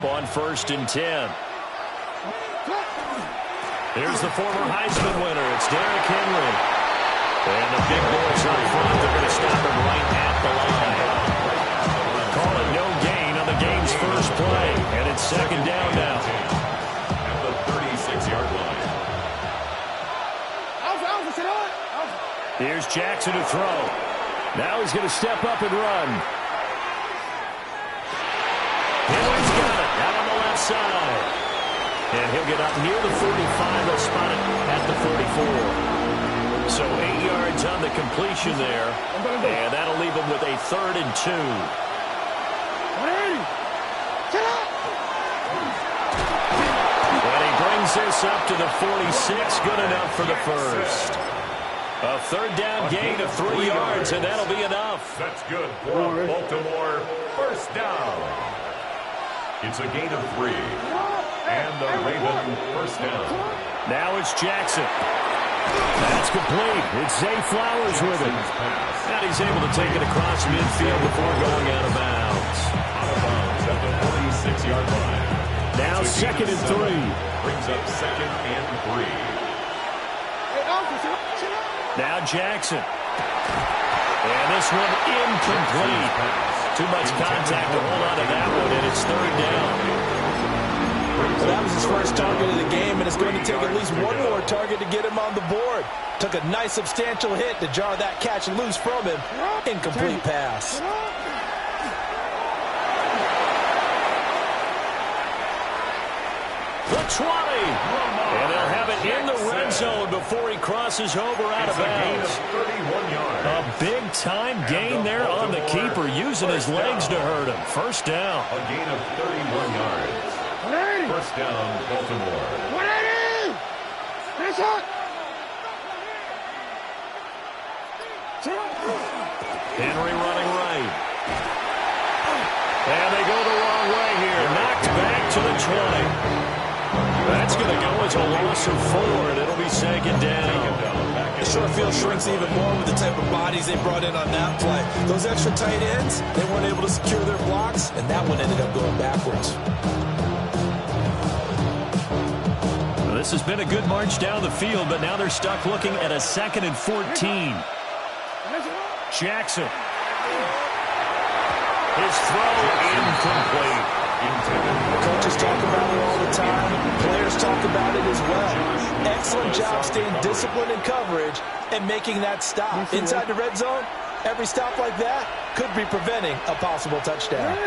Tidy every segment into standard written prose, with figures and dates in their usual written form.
On 1st and 10. Here's the former Heisman winner. It's Derrick Henry. And the big boys up front. They're going to stop him right at the line. Call it no gain on the game's first play. And it's 2nd down now. At the 36-yard line. Here's Jackson to throw. Now he's going to step up and run. Henry's got it out on the left side. And he'll get up near the 45. They'll spot it at the 44. So 8 yards on the completion there. And that'll leave him with a 3rd and 2. And he brings this up to the 46. Good enough for the first. A 3rd down gain of 3 yards, and that'll be enough. That's good for Baltimore. 1st down. It's a gain of 3. And the Ravens 1st down. Now it's Jackson. That's complete. It's Zay Flowers with it. And he's able to take it across midfield before going out of bounds. Out of bounds at the 46-yard line. Now 2nd and 3. Brings up 2nd and 3. Now Jackson. And this one incomplete. Too much contact to hold on to that one, and it's 3rd down. Well, that was his first target of the game, and it's going to take at least one more target to get him on the board. Took a nice substantial hit to jar that catch loose from him. Incomplete pass. The 20. And they'll have it in the red zone before he crosses over out of bounds. A big-time gain there on the keeper, using his legs to hurt him. 1st down. A gain of 31 yards. 1st down, Baltimore. 180! Finish it! Henry running right. And they go the wrong way here. Knocked back to the 20. That's going to go as a loss of 4, and it'll be 2nd down. The short field shrinks even more with the type of bodies they brought in on that play. Those extra tight ends, they weren't able to secure their blocks, and that one ended up going backwards. Well, this has been a good march down the field, but now they're stuck looking at a 2nd and 14. Jackson. His throw incomplete. Coaches talk about it all the time. Players talk about it as well. Excellent job staying disciplined in coverage and making that stop. Inside the red zone, every stop like that could be preventing a possible touchdown.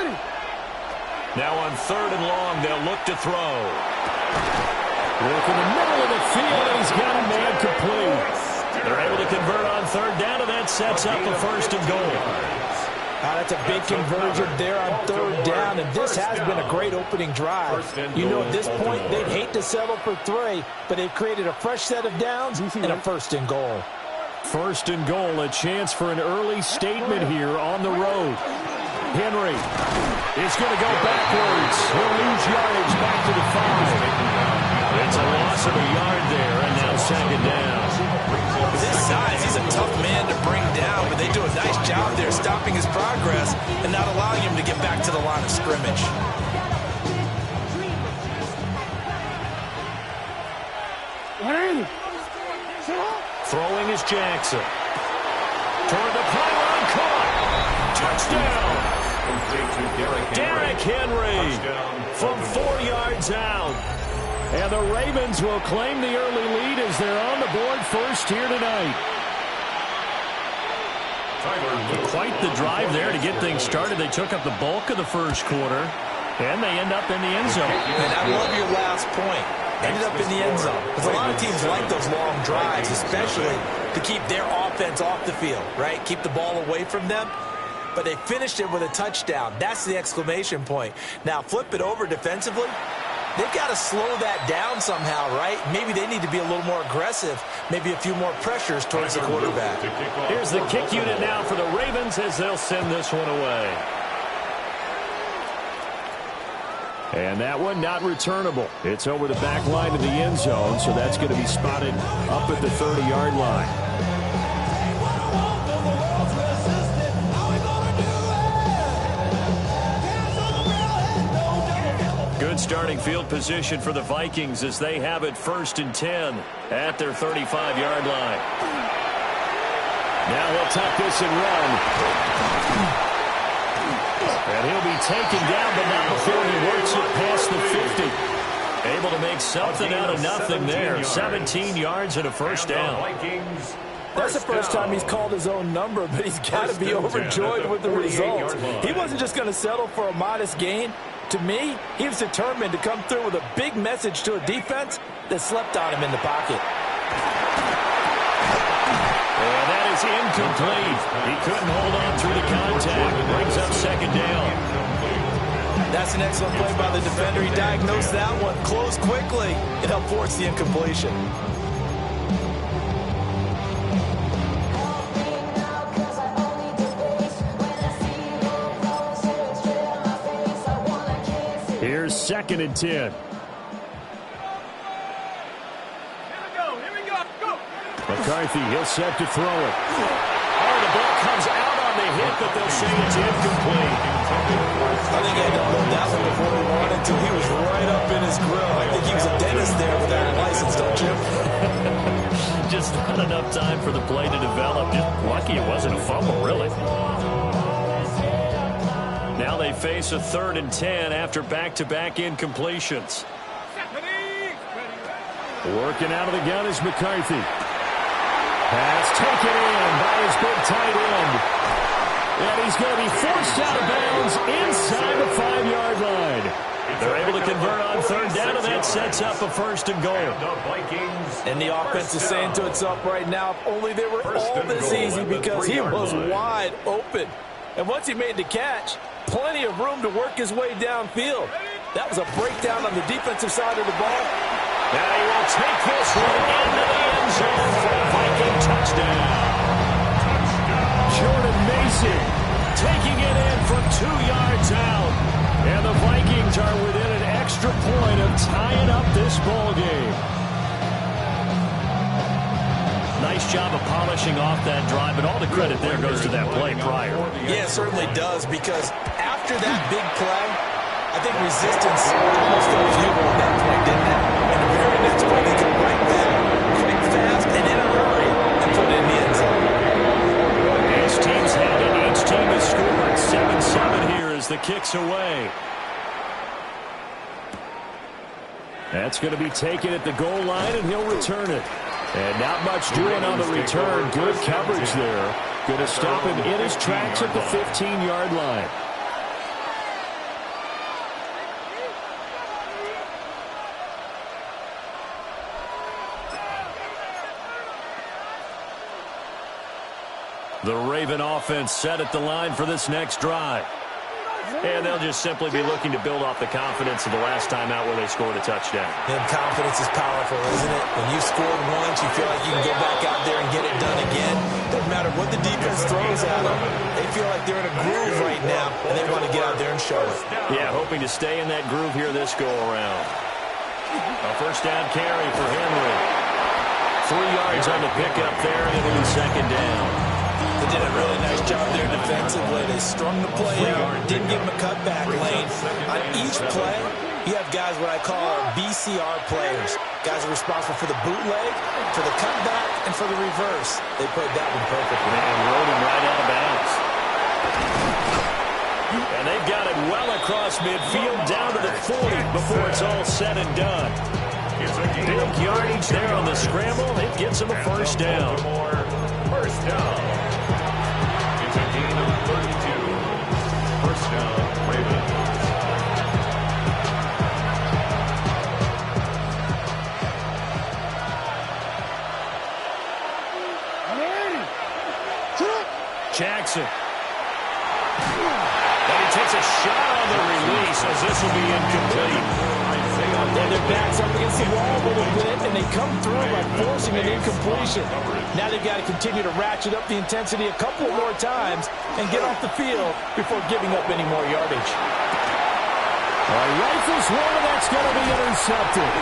Now on 3rd and long, they'll look to throw. Look in the middle of the field, and he's got a man complete. They're able to convert on 3rd down, and that sets up a 1st and goal. That's a big conversion there on 3rd down, and this has been a great opening drive. You know, at this point, they'd hate to settle for 3, but they've created a fresh set of downs and a 1st and goal. 1st and goal, a chance for an early statement here on the road. Henry is going to go backwards. He'll lose yardage back to the 5. It's a loss of a yard there, and now 2nd down. With his size, he's a tough man to bring down, but they do a nice job there stopping his progress and not allowing him to get back to the line of scrimmage. Throwing is Jackson. Toward the pylon, caught. Touchdown. Derrick Henry from 4 yards out. And the Ravens will claim the early lead as they're on the board first here tonight. Quite the drive there to get things started. They took up the bulk of the first quarter, and they end up in the end zone. And I love your last point. Ended up in the end zone. Because a lot of teams like those long drives, especially to keep their offense off the field, right? Keep the ball away from them. But they finished it with a touchdown. That's the exclamation point. Now, flip it over defensively. They've got to slow that down somehow, right? Maybe they need to be a little more aggressive. Maybe a few more pressures towards the quarterback. Here's the kick unit now for the Ravens as they'll send this one away. And that one not returnable. It's over the back line of the end zone, so that's going to be spotted up at the 30-yard line. Good starting field position for the Vikings as they have it 1st and 10 at their 35-yard line. Now he'll tuck this and run. And he'll be taken down, but not before he works it past the 50. Able to make something out of nothing there. 17 yards and a first down. That's the first time he's called his own number, but he's got to be overjoyed with the result. He wasn't just going to settle for a modest gain. To me, he was determined to come through with a big message to a defense that slept on him in the pocket. And that is incomplete. He couldn't hold on through the contact. Brings up 2nd down. That's an excellent play by the defender. He diagnosed that one, closed quickly, and helped force the incompletion. Here's 2nd and 10. Here we go, go! McCarthy, he'll set to throw it. Oh, the ball comes out on the hit, but they'll say it's incomplete. I think he had to load that one before he wanted to. He was right up in his grill. I think he was a dentist there without a license, don't you? Just not enough time for the play to develop. Just lucky it wasn't a fumble, really. Now they face a 3rd and 10 after back-to-back incompletions. Working out of the gun is McCarthy. Pass taken in by his big tight end. And he's going to be forced out of bounds inside the 5-yard line. They're able to convert on 3rd down, and that sets up a 1st and goal. And the offense is saying to itself right now, if only they were all this easy, because he was wide open. And once he made the catch, plenty of room to work his way downfield. That was a breakdown on the defensive side of the ball. Now he will take this one into the end zone for a Viking touchdown. Jordan Mason taking it in from 2 yards out. And the Vikings are within an extra point of tying up this ball game. Nice job of polishing off that drive, but all the credit there goes to that play prior. Yeah, it certainly does, because after that big play, I think resistance almost felt futile at that point, didn't it? And the very next play, they come right back, quick, fast, and in a hurry, and put it in the end zone. As teams head in, each team has scored 7-7 here as the kick's away. That's going to be taken at the goal line, and he'll return it. And not much doing on the return. Good coverage there. Going to stop him in his tracks at the 15-yard line. The Raven offense set at the line for this next drive. And they'll just simply be looking to build off the confidence of the last time out where they scored a touchdown. And confidence is powerful, isn't it? When you've scored once, you feel like you can go back out there and get it done again. Doesn't matter what the defense throws at them. They feel like they're in a groove right now, and they want to get out there and show it. Yeah, hoping to stay in that groove here this go-around. A 1st down carry for Henry. 3 yards on the pickup there, and it'll be 2nd down. They did a really nice job there defensively. They strung the play out, didn't give him a cutback lane. On each play, you have guys what I call our BCR players. Guys are responsible for the bootleg, for the cutback, and for the reverse. They played that one perfectly. And rode him right out of bounds. And they've got it well across midfield down to the 40 before it's all said and done. Big yardage there on the scramble. It gets them a 1st down. 1st down. It's a gain of 32. 1st down, Ravens. Jackson. And he takes a shot on the release as this will be incomplete. And their backs up against the wall a little bit, and they come through by forcing an incompletion. Now they've got to continue to ratchet up the intensity a couple more times and get off the field before giving up any more yardage. Rifles one, and that's going to be intercepted.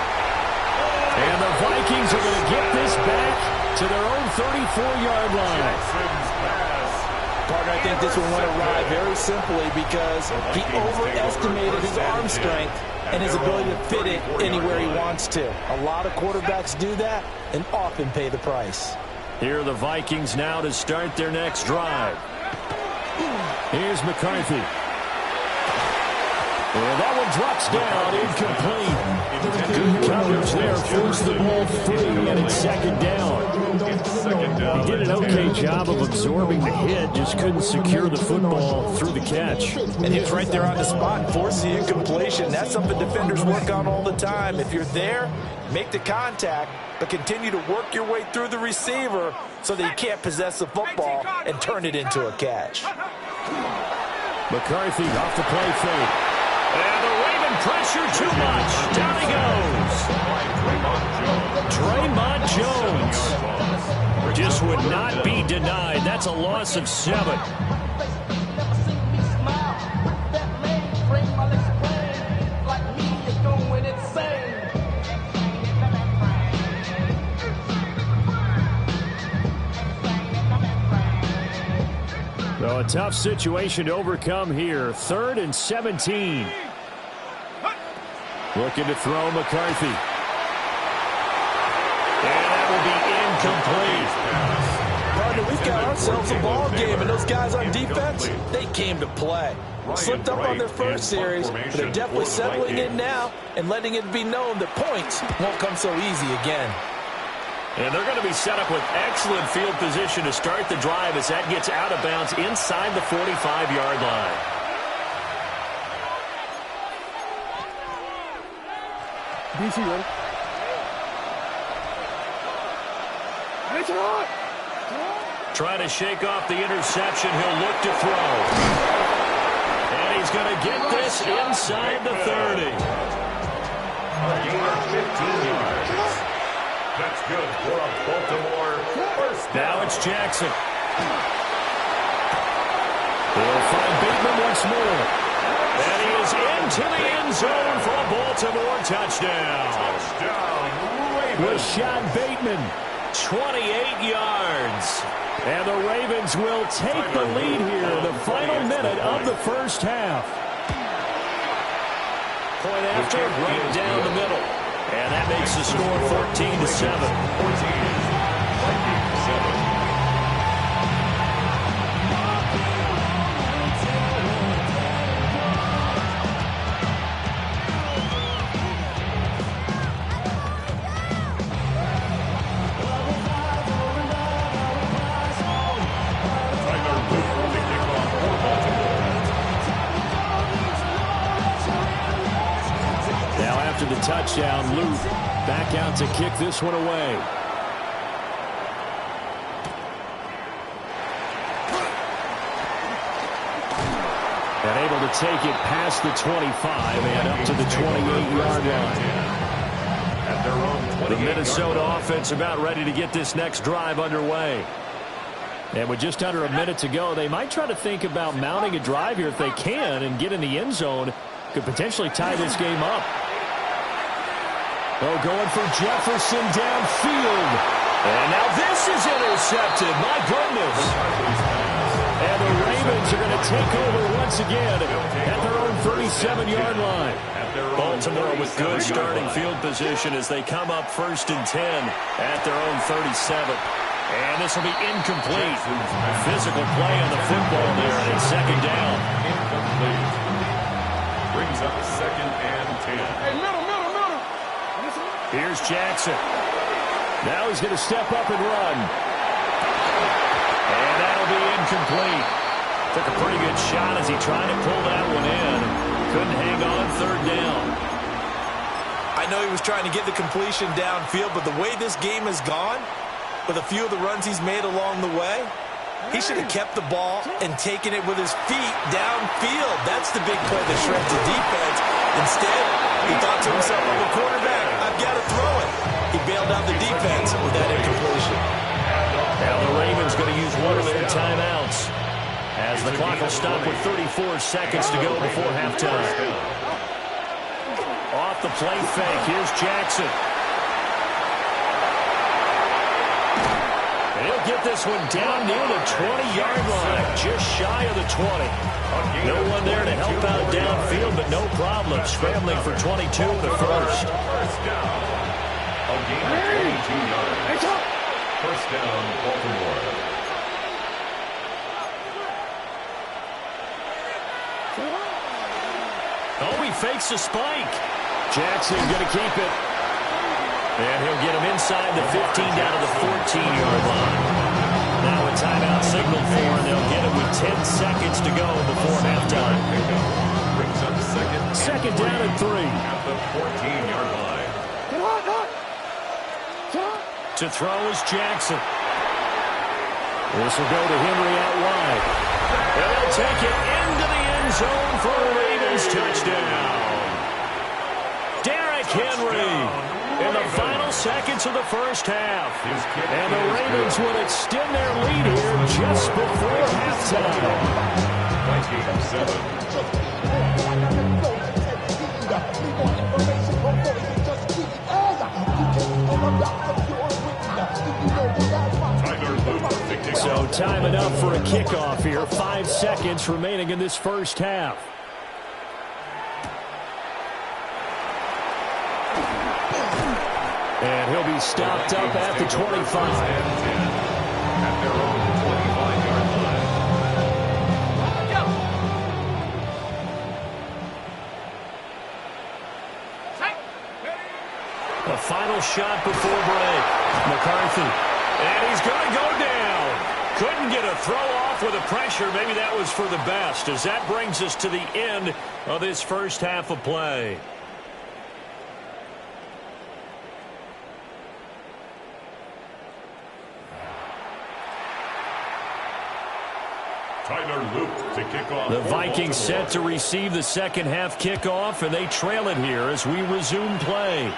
And the Vikings are going to get this back to their own 34-yard line. Jackson's pass Partner, I think this one went awry very simply because he overestimated his arm strength and his ability to fit it anywhere he wants to. A lot of quarterbacks do that and often pay the price. Here are the Vikings now to start their next drive. Here's McCarthy. And that one drops down, incomplete. Good coverage there, forced the ball free, and it's second down. He did an okay job of absorbing the hit, just couldn't secure the football through the catch. And he was right there on the spot and forced the incompletion. That's something defenders work on all the time. If you're there, make the contact, but continue to work your way through the receiver so that you can't possess the football and turn it into a catch. McCarthy off the play fake. And the Raven pressure too much. Down he goes. Draymond Jones just would not be denied. That's a loss of 7. So a tough situation to overcome here. 3rd and 17. Looking to throw McCarthy. And that will be incomplete. Partner, we've got ourselves a ball game, and those guys on defense, they came to play. Slipped up on their first series, but they're definitely settling in now and letting it be known that points won't come so easy again. And they're going to be set up with excellent field position to start the drive as that gets out of bounds inside the 45-yard line. DC ready. Trying to shake off the interception. He'll look to throw. And he's going to get this inside the 30. Gain of 15 yards. That's good for a Baltimore first down. Now it's Jackson. They'll find Bateman once more. And he is into the end zone for a Baltimore touchdown. Rashad Bateman, 28 yards. And the Ravens will take the lead here in the final minute of the first half. Point after, right down the middle. And that makes the score 14-7. 14-7. The touchdown, Luke back out to kick this one away. And able to take it past the 25 and up to the 28-yard line. The Minnesota offense about ready to get this next drive underway. And with just under a minute to go, they might try to think about mounting a drive here if they can and get in the end zone. Could potentially tie this game up. Oh, going for Jefferson downfield. And now this is intercepted. My goodness. And the Ravens are going to take over once again at their own 37-yard line. Baltimore with good starting field position as they come up 1st and 10 at their own 37. And this will be incomplete. Physical play on the football there, and it's second down. Incomplete. Brings up 2nd and 10. Hey, middle. Here's Jackson. Now he's going to step up and run. And that'll be incomplete. Took a pretty good shot as he tried to pull that one in. Couldn't hang on 3rd down. I know he was trying to get the completion downfield, but the way this game has gone, with a few of the runs he's made along the way, he should have kept the ball and taken it with his feet downfield. That's the big play that shreds the defense. Instead, he thought to himself, I'm a quarterback, I've got to throw it. He bailed out the defense with that incompletion. Now the Ravens going to use one of their timeouts as the clock will stop with 34 seconds to go before halftime. Off the play fake, here's Jackson. He'll get this one down near the 20-yard line, just shy of the 20. No one there to help out downfield, but no problem. Scrambling for 22 in the first. First down. A gain of 22 yards. First down, Baltimore. Oh, he fakes a spike. Jackson going to keep it. And he'll get him inside the 15 down to the 14-yard line. Now a timeout signal for, and they'll get it with 10 seconds to go before halftime. Brings up Second down and 3. At the 14-yard line. To throw is Jackson. This will go to Henry out wide. And they'll take it into the end zone for a Ravens touchdown. Derrick Henry in the final seconds of the first half. And the Ravens will extend their lead here just before halftime. Vikings 7. So time enough for a kickoff here. 5 seconds remaining in this first half. And he'll be stopped up at the 25. At their own 25-yard line. A final shot before break. McCarthy. And he's going to go down. Couldn't get a throw off with the pressure. Maybe that was for the best, as that brings us to the end of this first half of play. Tyler Luke to kick off. The Vikings set to receive the second half kickoff, and they trail it here as we resume play.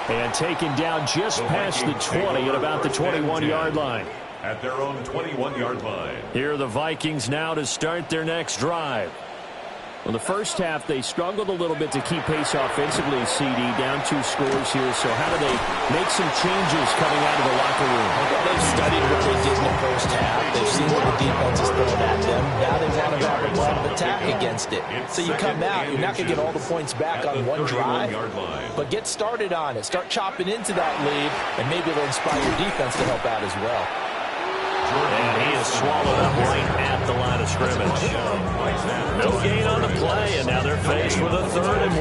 And taken down just past the 20 at about the 21-yard line. At their own 21-yard line. Here are the Vikings now to start their next drive. Well, the first half, they struggled a little bit to keep pace offensively, CD, down 2 scores here. So how do they make some changes coming out of the locker room? Well, they've studied what they did in the first half. They've seen what the defense has thrown at them. Now they want to have a plan of attack against it. So you come out, you're not going to get all the points back on one drive, but get started on it. Start chopping into that lead, and maybe it'll inspire your defense to help out as well. And he is swallowed up right at the line of scrimmage. No gain on the play, and now they're faced with a 3rd and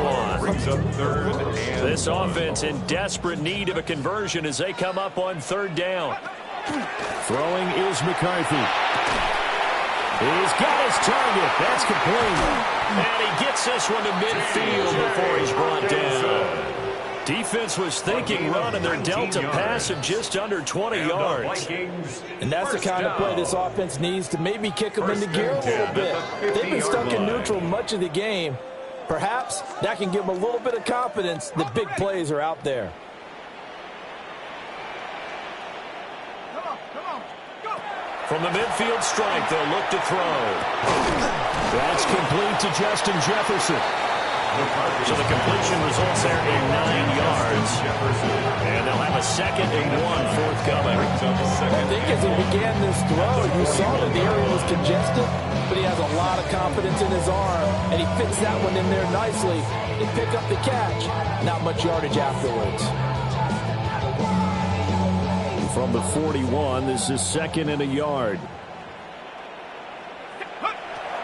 1. This offense in desperate need of a conversion as they come up on 3rd down. Throwing is McCarthy. He's got his target. That's complete. And he gets this one to midfield before he's brought down. Defense was thinking run, and they're dealt a pass of just under 20 yards. And that's the kind of play this offense needs to maybe kick them into gear a little bit. They've been stuck in neutral much of the game. Perhaps that can give them a little bit of confidence that big plays are out there. From the midfield strike, they'll look to throw. That's complete to Justin Jefferson. So the completion results there in 9 yards. And they'll have a 2nd and 1 forthcoming. I think as he began this throw, you saw that the area was congested, but he has a lot of confidence in his arm, and he fits that one in there nicely. They pick up the catch. Not much yardage afterwards. From the 41, this is 2nd and a yard.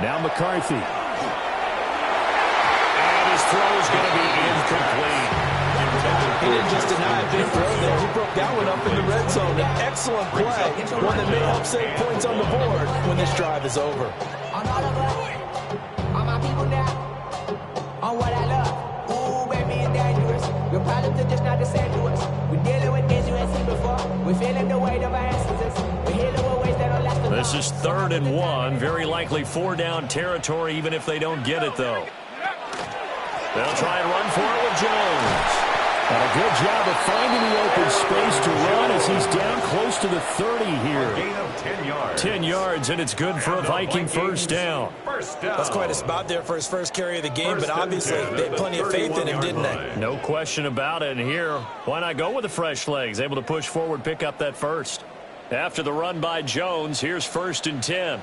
Now McCarthy. Throw is going to be incomplete. He didn't just deny a big throw there. He broke that one up in the red zone. An excellent play. One that may help save points on the board when this drive is over. All my people now, on what I love. Ooh, baby, it's dangerous. Your problems are just not the same to us. We're dealing with things you ain't seen before. We're feeling the weight of our ancestors. We're healing with ways that don't last. This is 3rd and 1. Very likely 4-down territory, even if they don't get it, though. They'll try and run for it with Jones. And a good job of finding the open space to run as he's down close to the 30 here. A gain of 10 yards. 10 yards, and it's good for a Viking first down. That's quite a spot there for his first carry of the game, but obviously they had plenty of faith in him, didn't they? No question about it. And here, why not go with the fresh legs? Able to push forward, pick up that first. After the run by Jones, here's 1st and 10.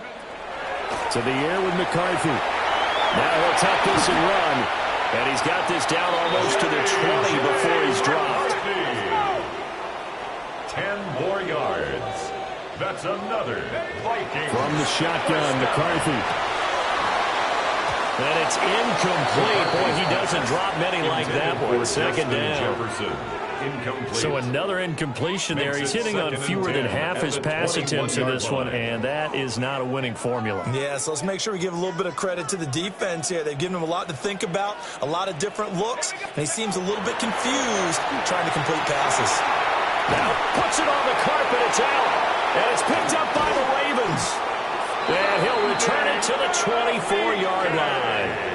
To the air with McCarthy. Now he'll tuck this and run. And he's got this down almost to the 20 before he's dropped. 10 more yards. That's another Viking. From the shotgun, McCarthy. And it's incomplete. Boy, he doesn't drop many like that one. 2nd down. Incomplete. So another incompletion there. He's hitting on fewer than half his pass attempts in this one, and that is not a winning formula. Yeah, so let's make sure we give a little bit of credit to the defense here. They've given him a lot to think about, a lot of different looks, and he seems a little bit confused trying to complete passes. Now puts it on the carpet. It's out, and it's picked up by the Ravens. And he'll return it to the 24-yard line.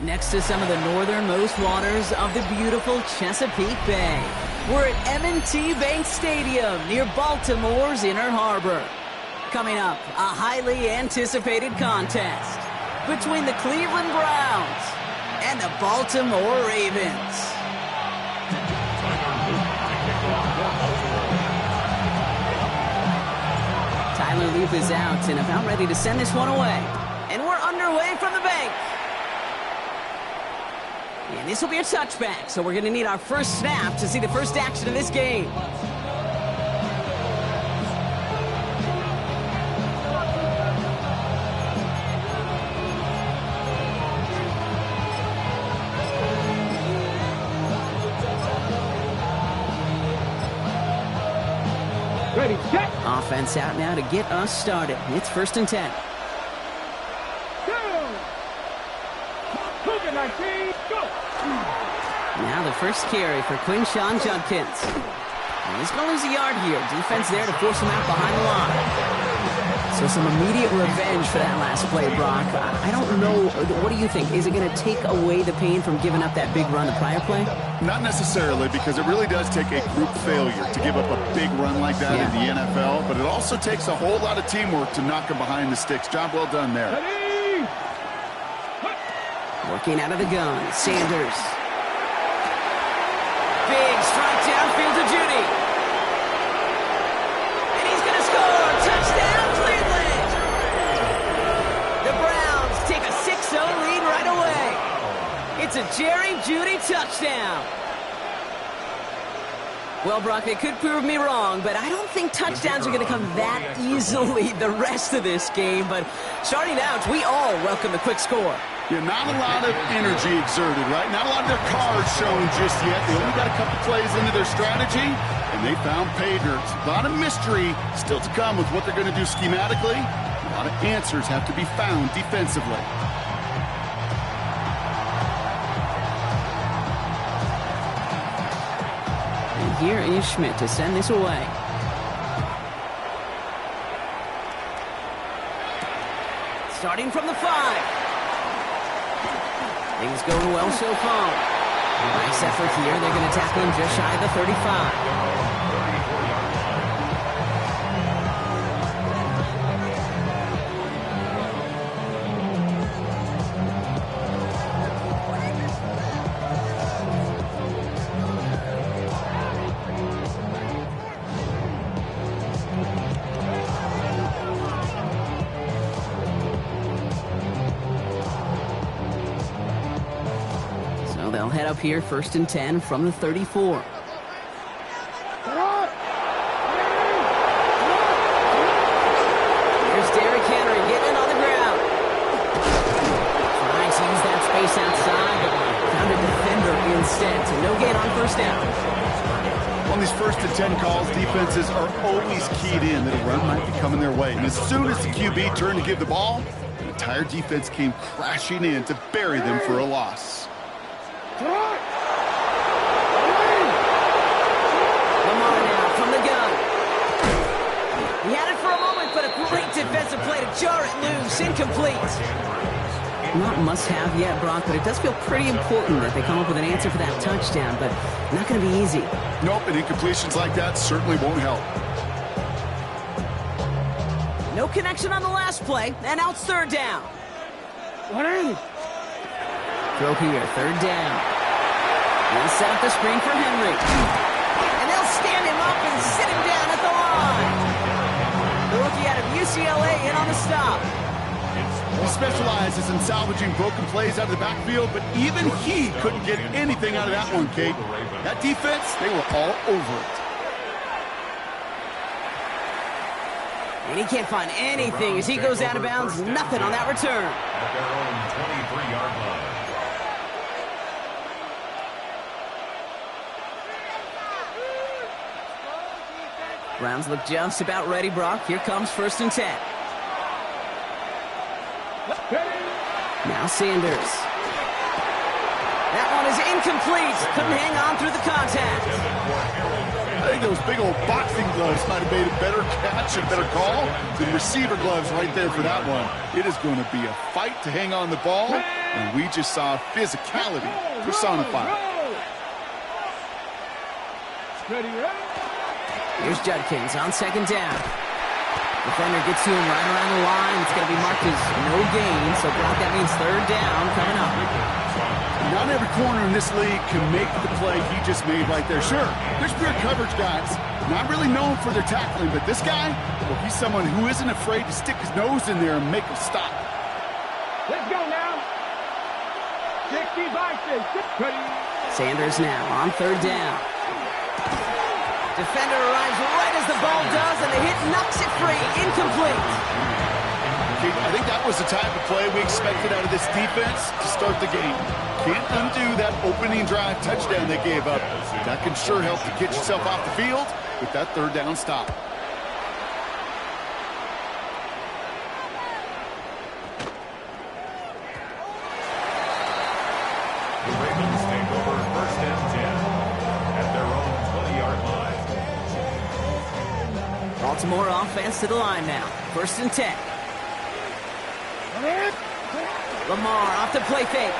Next to some of the northernmost waters of the beautiful Chesapeake Bay, we're at M&T Bank Stadium near Baltimore's Inner Harbor. Coming up, a highly anticipated contest between the Cleveland Browns and the Baltimore Ravens. Tyler Loop is out and about ready to send this one away. And we're underway from the bank. And this will be a touchback, so we're going to need our first snap to see the first action of this game. Ready, set. Offense out now to get us started. It's 1st and 10. Now the first carry for Quinshawn Judkins. And he's going to lose a yard here. Defense there to force him out behind the line. So some immediate revenge for that last play, Brock. I don't know. What do you think? Is it going to take away the pain from giving up that big run the prior play? Not necessarily, because it really does take a group failure to give up a big run like that in the NFL. But it also takes a whole lot of teamwork to knock him behind the sticks. Job well done there. Working out of the gun, Sanders. Big strike downfield to Judy. And he's going to score. Touchdown, Cleveland. The Browns take a 6-0 lead right away. It's a Jerry Judy touchdown. Well, Brock, they could prove me wrong, but I don't think touchdowns are going to come that easily the rest of this game. But starting out, we all welcome the quick score. Yeah, not a lot of energy exerted, right? Not a lot of their cards shown just yet. They only got a couple plays into their strategy, and they found pay dirt. A lot of mystery still to come with what they're going to do schematically. A lot of answers have to be found defensively. And here is Schmidt to send this away. Starting from the 5. Things going well so far. Nice effort here. They're going to tackle him just shy of the 35. They'll head up here, 1st and 10 from the 34. Here's Derrick Henry getting it on the ground. Trying to use that space outside, but found a defender instead. So no gain on 1st down. On these 1st and 10 calls, defenses are always keyed in that a run might be coming their way. And as soon as the QB turned to give the ball, the entire defense came crashing in to bury them for a loss. Lamar now from the gun. He had it for a moment, but a great defensive play to jar it loose. Incomplete. Not must-have yet, Brock, but it does feel pretty important that they come up with an answer for that touchdown, but not going to be easy. Nope, and incompletions like that certainly won't help. No connection on the last play, and now it's 3rd down. Throw here, 3rd down. They'll set up the screen for Henry. And they'll stand him up and sit him down at the line. The rookie out of UCLA in on the stop. He specializes in salvaging broken plays out of the backfield, but even he couldn't get anything out of that one, Kate. That defense, they were all over it. And he can't find anything as he goes out of bounds. Nothing on that return. At their own 23-yard line. Browns look just about ready, Brock. Here comes 1st and 10. Now Sanders. That one is incomplete. Couldn't hang on through the contact. I think those big old boxing gloves might have made a better catch and better call than receiver gloves right there for that one. It is going to be a fight to hang on the ball, and we just saw physicality personified. Here's Judkins on 2nd down. Defender gets to him right around the line. It's going to be marked as no gain, so Brock, that means 3rd down coming up. Not every corner in this league can make the play he just made right there. Sure, there's pure coverage guys, not really known for their tackling, but this guy, well, he's someone who isn't afraid to stick his nose in there and make a stop. Let's go now. 60 by 6. Sanders now on 3rd down. Defender arrives right as the ball does, and the hit knocks it free. Incomplete. I think that was the type of play we expected out of this defense to start the game. Can't undo that opening drive touchdown they gave up. That can sure help to get yourself off the field with that 3rd down stop. The Ravens take over 1st and 10 at their own 20-yard line. Baltimore offense to the line now. 1st and 10. Lamar off the play fake.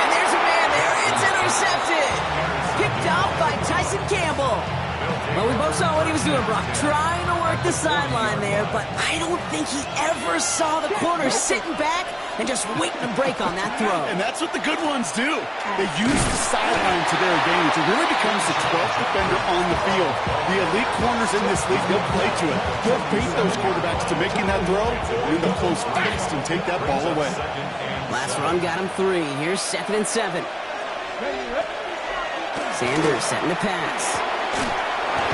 And there's a man there. It's intercepted. Picked off by Tyson Campbell. Well, we both saw what he was doing, Brock. Trying to work the sideline there, but I don't think he ever saw the corner sitting back and just waiting to break on that throw. And that's what the good ones do. They use the sideline to their advantage. It really becomes the 12th defender on the field. The elite corners in this league, they'll play to it. They'll bait those quarterbacks to making that throw, and then they'll close fast and take that ball away. Last run got him 3. Here's 2nd and 7. Sanders setting the pass.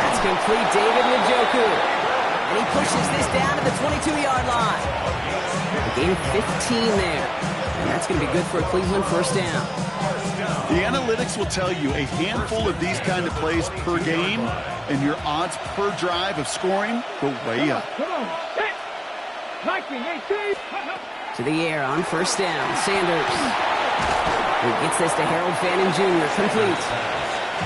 That's complete. David Njoku. And he pushes this down to the 22-yard line. A gain of 15 there. And that's going to be good for a Cleveland 1st down. The analytics will tell you a handful of these kind of plays per game, and your odds per drive of scoring go way up. To the air on 1st down. Sanders. He gets this to Harold Fannin Jr. Complete.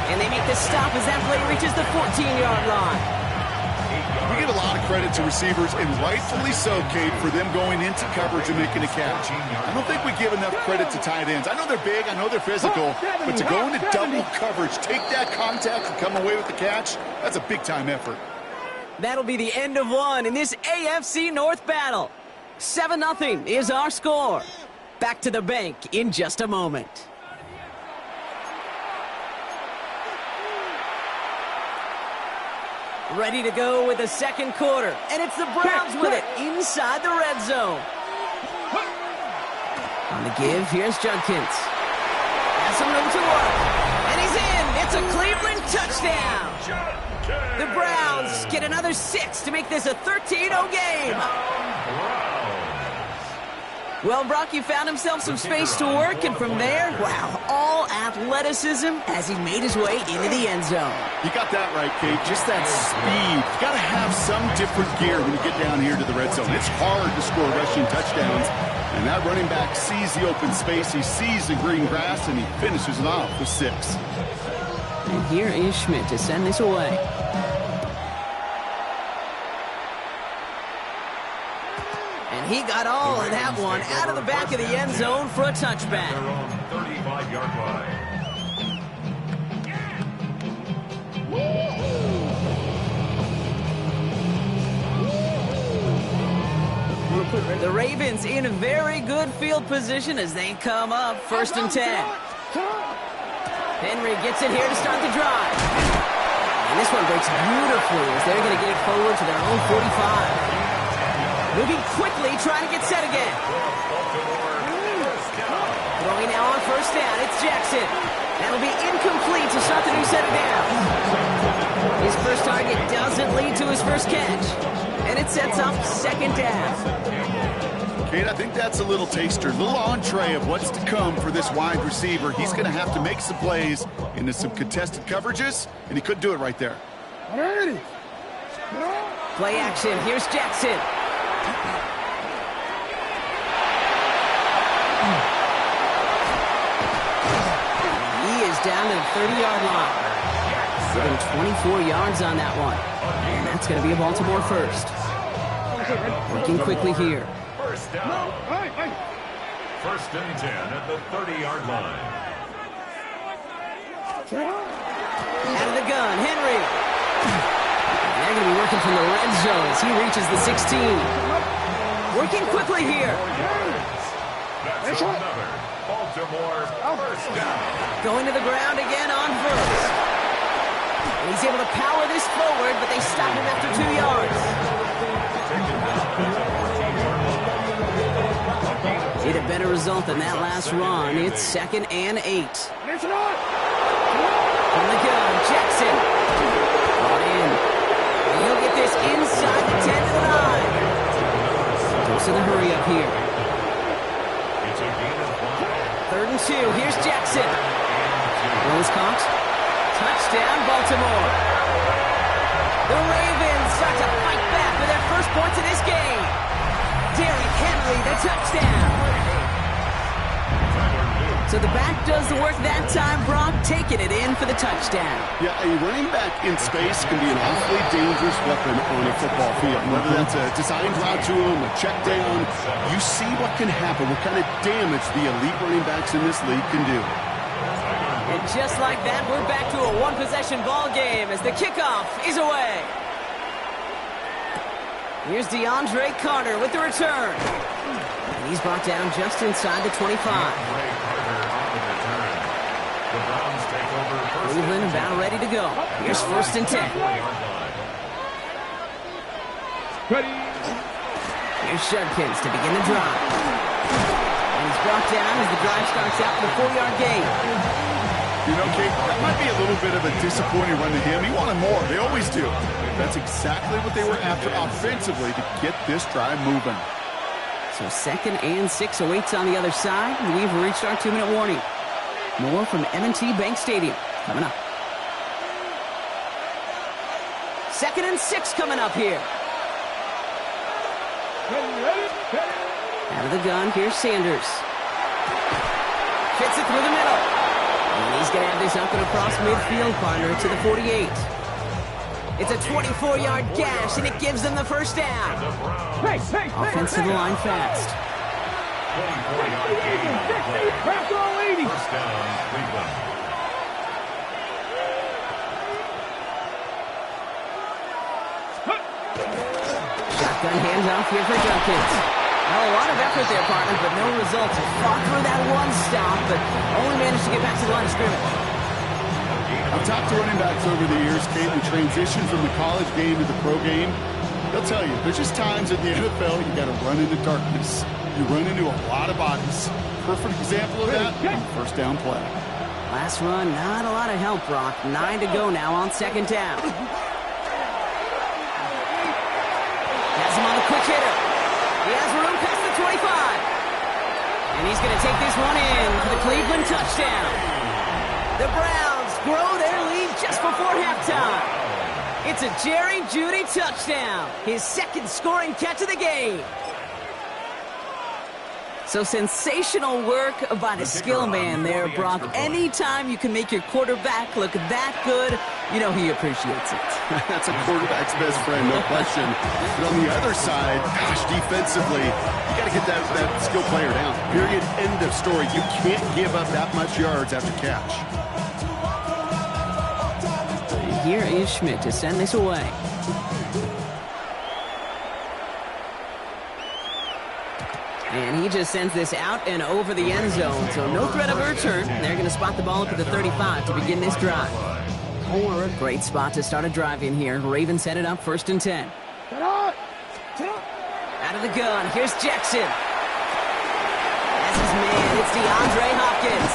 And they make the stop as that play reaches the 14-yard line. give a lot of credit to receivers, and rightfully so, Kate, for them going into coverage and making a catch. I don't think we give enough credit to tight ends. I know they're big, I know they're physical, but to go into double coverage, take that contact, and come away with the catch, that's a big-time effort. That'll be the end of one in this AFC North battle. 7-0 is our score. Back to the bank in just a moment. Ready to go with the second quarter, and it's the Browns with it inside the red zone. On the give, here's Judkins. Has some room to work, and he's in. It's a Cleveland touchdown. The Browns get another 6 to make this a 13-0 game. Well, Brock, you found himself some space to work, and from there, wow, all athleticism as he made his way into the end zone. You got that right, Kate. Just that speed. You got to have some different gear when you get down here to the red zone. It's hard to score rushing touchdowns, and that running back sees the open space, he sees the green grass, and he finishes it off with 6. And here is Schmidt to send this away. And he got all of that one out of the back of the end zone for a touchback. 35-yard line. The Ravens in a very good field position as they come up 1st and 10. Henry gets it here to start the drive. And this one breaks beautifully as they're going to get it forward to their own 45. Moving quickly, trying to get set again. Throwing now on 1st down, it's Jackson. That'll be incomplete to start the new set of downs. His first target doesn't lead to his first catch. And it sets up 2nd down. Kate, I think that's a little taster, a little entree of what's to come for this wide receiver. He's going to have to make some plays into some contested coverages, and he couldn't do it right there. Play action, here's Jackson. He is down to the 30-yard line. Getting 24 yards on that one. And that's going to be a Baltimore first. Working quickly here. 1st down. 1st and 10 at the 30-yard line. Out of the gun, Henry. They're going to be working from the red zone as he reaches the 16. Working quickly here. That's another Baltimore 1st down. Going to the ground again on 1st. And he's able to power this forward, but they stop him after 2 yards. Need a better result than that last run. It's 2nd and 8. From the gun, Jackson. Brought in. And he'll get this inside the 10 to the 9. Goes to the hurry up here. It's a gain of 1. 3rd and 2. Here's Jackson. Rose caught. Touchdown, Baltimore. The Ravens start to fight back with their first points in this game. Derrick Henry, the touchdown. So the back does the work that time. Brock taking it in for the touchdown. Yeah, a running back in space can be an awfully dangerous weapon on a football field. Whether that's a designed route to him, a check down, you see what can happen, what kind of damage the elite running backs in this league can do. And just like that, we're back to a one-possession ball game as the kickoff is away. Here's DeAndre Carter with the return. And he's brought down just inside the 25. Cleveland about ready to go. Here's 1st and 10. Here's Judkins to begin the drive. And he's brought down as the drive starts out with a 4-yard gain. You know, Kate, that might be a little bit of a disappointing run to him. He wanted more. They always do. That's exactly what they were after offensively to get this drive moving. So 2nd and 6 awaits on the other side. We've reached our 2-minute warning. More from M&T Bank Stadium coming up. 2nd and 6 coming up here. Out of the gun, here's Sanders. Fits it through the middle. And he's going to have this up and across midfield, partner, to the 48. It's a 24-yard gash, and it gives them the first down. Offense to the line fast. 24-yard gain on the play. First down, Cleveland. Shotgun handoff here for Judkins. Well, a lot of effort there, partner, but no results. Fought for that one stop, but only managed to get back to the line of scrimmage. I've talked to running backs over the years, Kate, the transition from the college game to the pro game. They'll tell you, there's just times in the NFL you got to run into darkness. You run into a lot of bodies. Perfect example of that, first down play. Last run, not a lot of help, Brock. 9 to go now on second down. Has him on the quick hitter. He has room past the 25. And he's going to take this one in for the Cleveland touchdown. The Browns grow their lead just before halftime. It's a Jerry Jeudy touchdown, his second scoring catch of the game. So sensational work by the skill man there, Brock. Anytime you can make your quarterback look that good, you know he appreciates it. That's a quarterback's best friend, no question. But on the other side, gosh, defensively, you got to get that skill player down. Period, end of story. You can't give up that much yards after catch. And here is Schmidt to send this away. And he just sends this out and over the end zone. So no threat of a return. They're going to spot the ball up at the 35 to begin this drive. Great spot to start a drive in here. Ravens set it up 1st and 10. Out of the gun. Here's Jackson. That's his man. It's DeAndre Hopkins.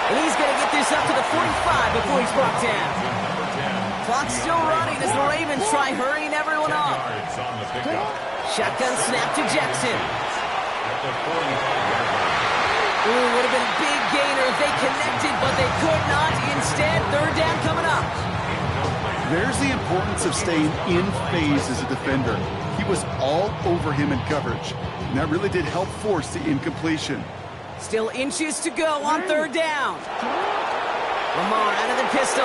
And he's going to get this up to the 45 before he's brought down. Clock's still running as the Ravens try hurrying everyone up. Shotgun snap to Jackson. Ooh, would have been a big gainer if they connected, but they could not. Instead, 3rd down coming up. There's the importance of staying in phase as a defender. He was all over him in coverage, and that really did help force the incompletion. Still inches to go on 3rd down. Lamar out of the pistol.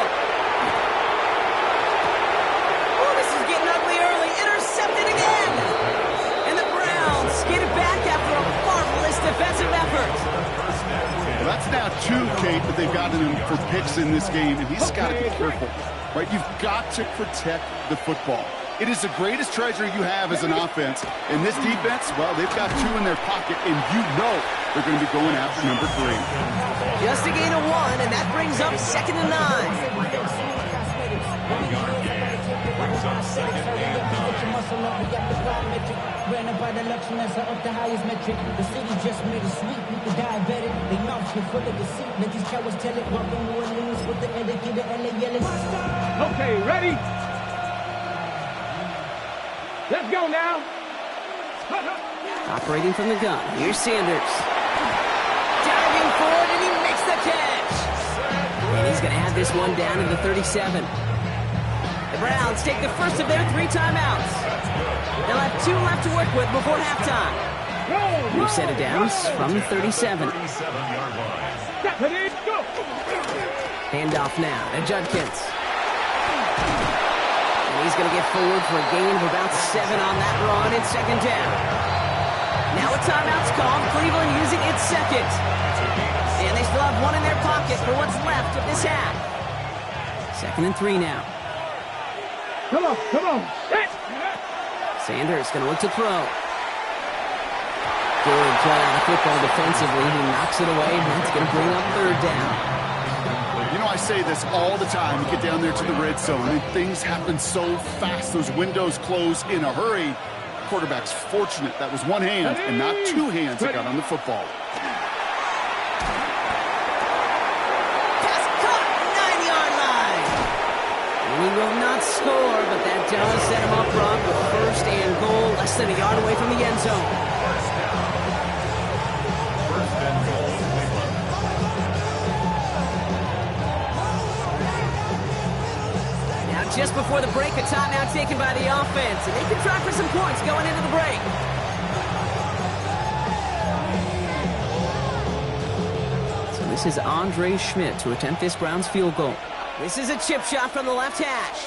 Oh, this is getting ugly early. Intercepted again. And the Browns get it back after a marvelous defensive effort. Well, that's now 2, Kate, that they've gotten him for picks in this game, and he's got to be careful. Right? You've got to protect the football. It is the greatest treasure you have as an offense. And this defense, well, they've got 2 in their pocket, and you know they're going to be going after number 3. Just a gain of 1, and that brings up 2nd and 9. Okay, ready? Let's go now. Operating from the gun. Here's Sanders. Diving forward, and he makes the catch. And he's going to have this one down to the 37. The Browns take the first of their 3 timeouts. They'll have 2 left to work with before halftime. New set of downs from the 37. Handoff now to Judkins. And he's going to get forward for a gain of about 7 on that run. It's 2nd down. Now a timeout's called. Cleveland using its 2nd. And they still have 1 in their pocket for what's left of this half. 2nd and 3 now. Come on. Sanders going to look to throw. Good play on the football defensively. He knocks it away, and that's going to bring up 3rd down. You know, I say this all the time. You get down there to the red zone, and things happen so fast. Those windows close in a hurry. Quarterback's fortunate. That was 1 hand and not 2 hands that got on the football. Pass caught, 9-yard line. We will not score, but that does set him up front with 1st and goal, less than a yard away from the end zone. Just before the break, a timeout taken by the offense, and they can try for some points going into the break. So this is Andre Schmidt to attempt this Browns field goal. This is a chip shot from the left hash.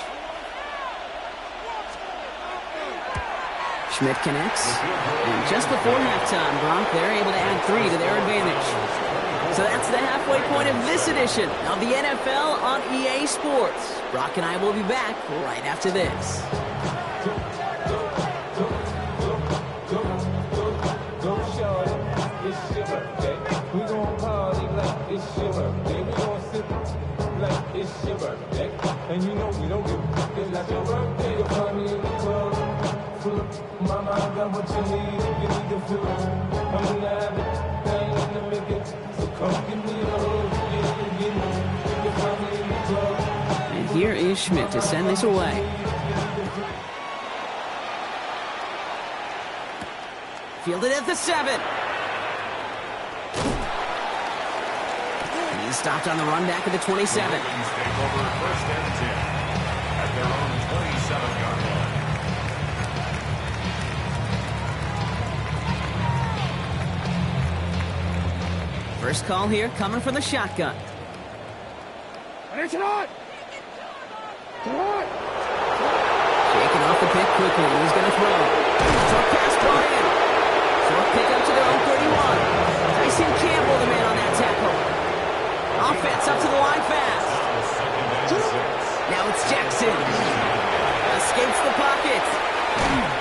Schmidt connects. And just before halftime, Brock, they're able to add 3 to their advantage. So that's the halfway point of this edition of the NFL on EA Sports. Brock and I will be back right after this. And you know we don't give it's like your birthday, you'll find me in the club. Mama, I got what you need if you need to feel. I'm gonna have it, I ain't gonna make it. So come give me a hug, get it. You'll find me in the club. And here is Schmidt to send this away. Fielded at the 7. And he's stopped on the run back at the 27. At their own 27-yard line. First call here coming from the shotgun. It's not. Shaking off the pick quickly. He's going to throw. Short pass brought in. Short pick up to their own 31. Tyson Campbell, the man on that tackle. Offense up to the line fast. Now it's Jackson. Escapes the pocket.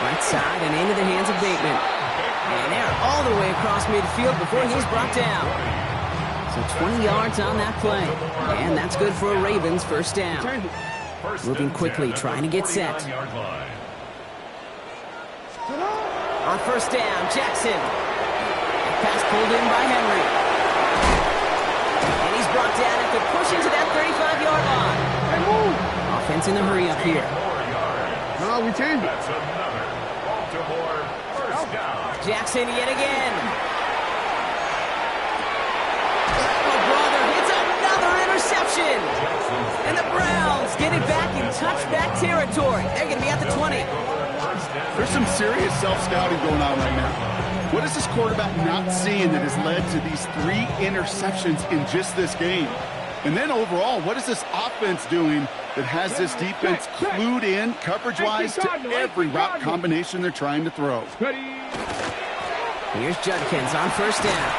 Right side and into the hands of Bateman. And they're all the way across midfield before he's brought down. So 20 yards on that play. And that's good for a Ravens first down. Moving quickly, trying to get set. On first down, Jackson. Pass pulled in by Henry. And he's brought down after pushing to that 35-yard line. Offense in the hurry up here. No, we changed it. That's another Baltimore first down. Jackson yet again. Oh, brother, it's another interception. And the Browns get it back in touchback territory. They're going to be at the 20. There's some serious self-scouting going on right now. What is this quarterback not seeing that has led to these 3 interceptions in just this game? And then overall, what is this offense doing that has this defense clued in, coverage-wise, to every route combination they're trying to throw? Here's Judkins on first down.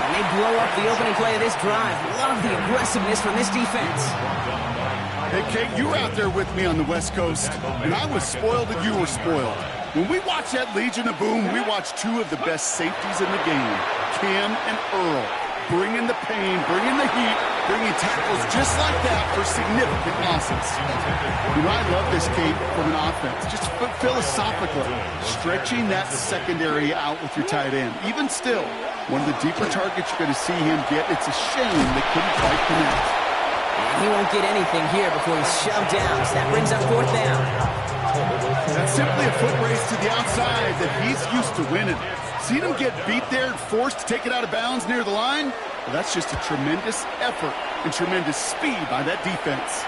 And they blow up the opening play of this drive. Love the aggressiveness from this defense. Hey, Kate, you were out there with me on the West Coast, and I was spoiled and you were spoiled. When we watched that Legion of Boom, we watched 2 of the best safeties in the game, Cam and Earl, bringing the pain, bringing the heat, bringing tackles just like that for significant losses. You know, I love this, Kate, from an offense, just philosophically, stretching that secondary out with your tight end. Even still, one of the deeper targets you're going to see him get, it's a shame they couldn't quite connect. And he won't get anything here before he's shoved down, so that brings up fourth down. That's simply a foot race to the outside that he's used to winning. Seen him get beat there and forced to take it out of bounds near the line? Well, that's just a tremendous effort and tremendous speed by that defense.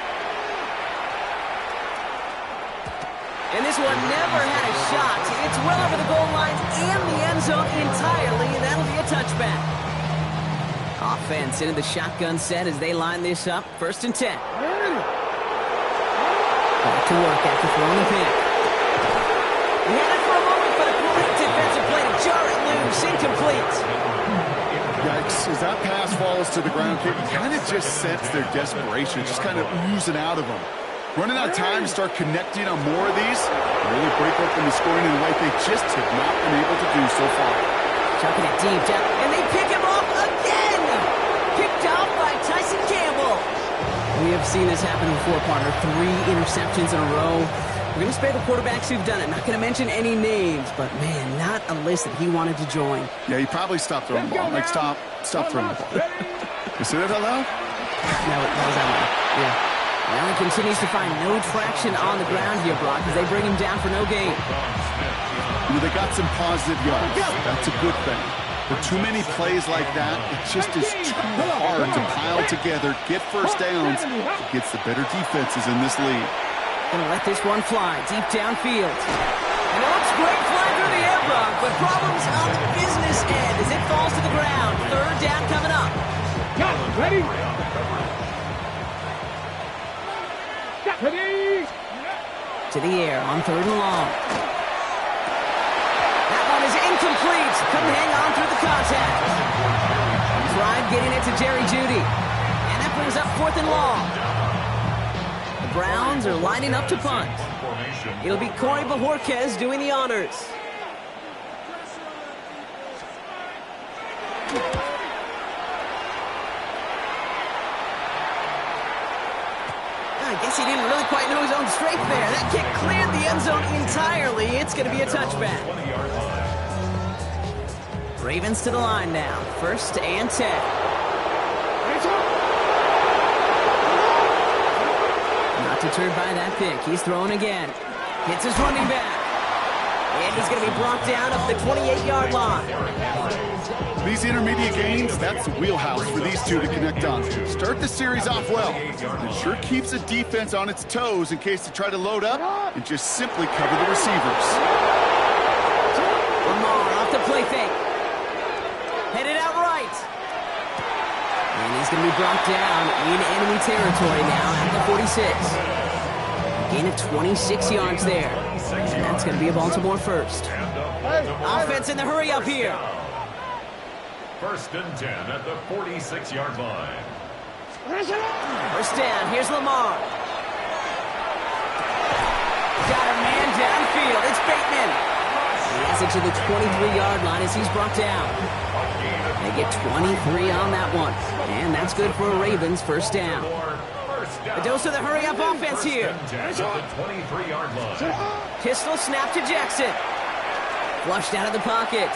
And this one never had a shot. It's well over the goal line and the end zone entirely, and that'll be a touchback. Offense into the shotgun set as they line this up. 1st and 10. Back to work after throwing the pick. He had it for a moment, but a great defensive play to jar it loose. Incomplete. Yikes. As that pass falls to the ground, you kind of just sense their desperation, just kind of oozing out of them. Running out of time to start connecting on more of these, really break open the scoring in a way they just have not been able to do so far. Chucking it deep down, and they pick him off again! Picked off by Tyson Campbell. We have seen this happen before, partner. 3 interceptions in a row. We're going to spare the quarterbacks who've done it. Not going to mention any names, but, man, not a list that he wanted to join. Yeah, he probably stopped throwing the ball. Like, stop throwing the ball. You see that out loud? No, that was out loud. Yeah. Well, he continues to find no traction on the ground here, Brock, as they bring him down for no gain. You know, they got some positive yards. That's a good thing. But too many plays like that, it just is too hard to pile together, get first downs against the better defenses in this league. Gonna let this one fly deep downfield. And it looks great flying through the air, Brock, but problems on the business end as it falls to the ground. 3rd down coming up. Ready? To the air on 3rd and long. one is incomplete. Couldn't hang on through the contact. Tried getting it to Jerry Jeudy. And that brings up 4th and long. The Browns are lining up to punt. It'll be Corey Bojorquez doing the honors. I guess he didn't really quite know his own strength there. That kick cleared the end zone entirely. It's going to be a touchback. Ravens to the line now. 1st and 10. Not deterred by that pick. He's throwing again. Hits his running back. And he's going to be brought down up the 28-yard line. These intermediate gains, that's the wheelhouse for these two to connect on. Start the series off well. It sure keeps the defense on its toes in case they try to load up and just simply cover the receivers. Lamar off the play fake. Headed out right. And he's going to be brought down in enemy territory now at the 46. Gain of 26 yards there. And that's going to be a Baltimore first. Offense in the hurry up here. 1st and 10 at the 46-yard line. First down. Here's Lamar. Got a man downfield. It's Bateman. He has it to the 23-yard line as he's brought down. They get 23 on that one. And that's good for a Ravens first down. A dose of the hurry-up offense here. Pistol snap to Jackson. Flushed out of the pocket.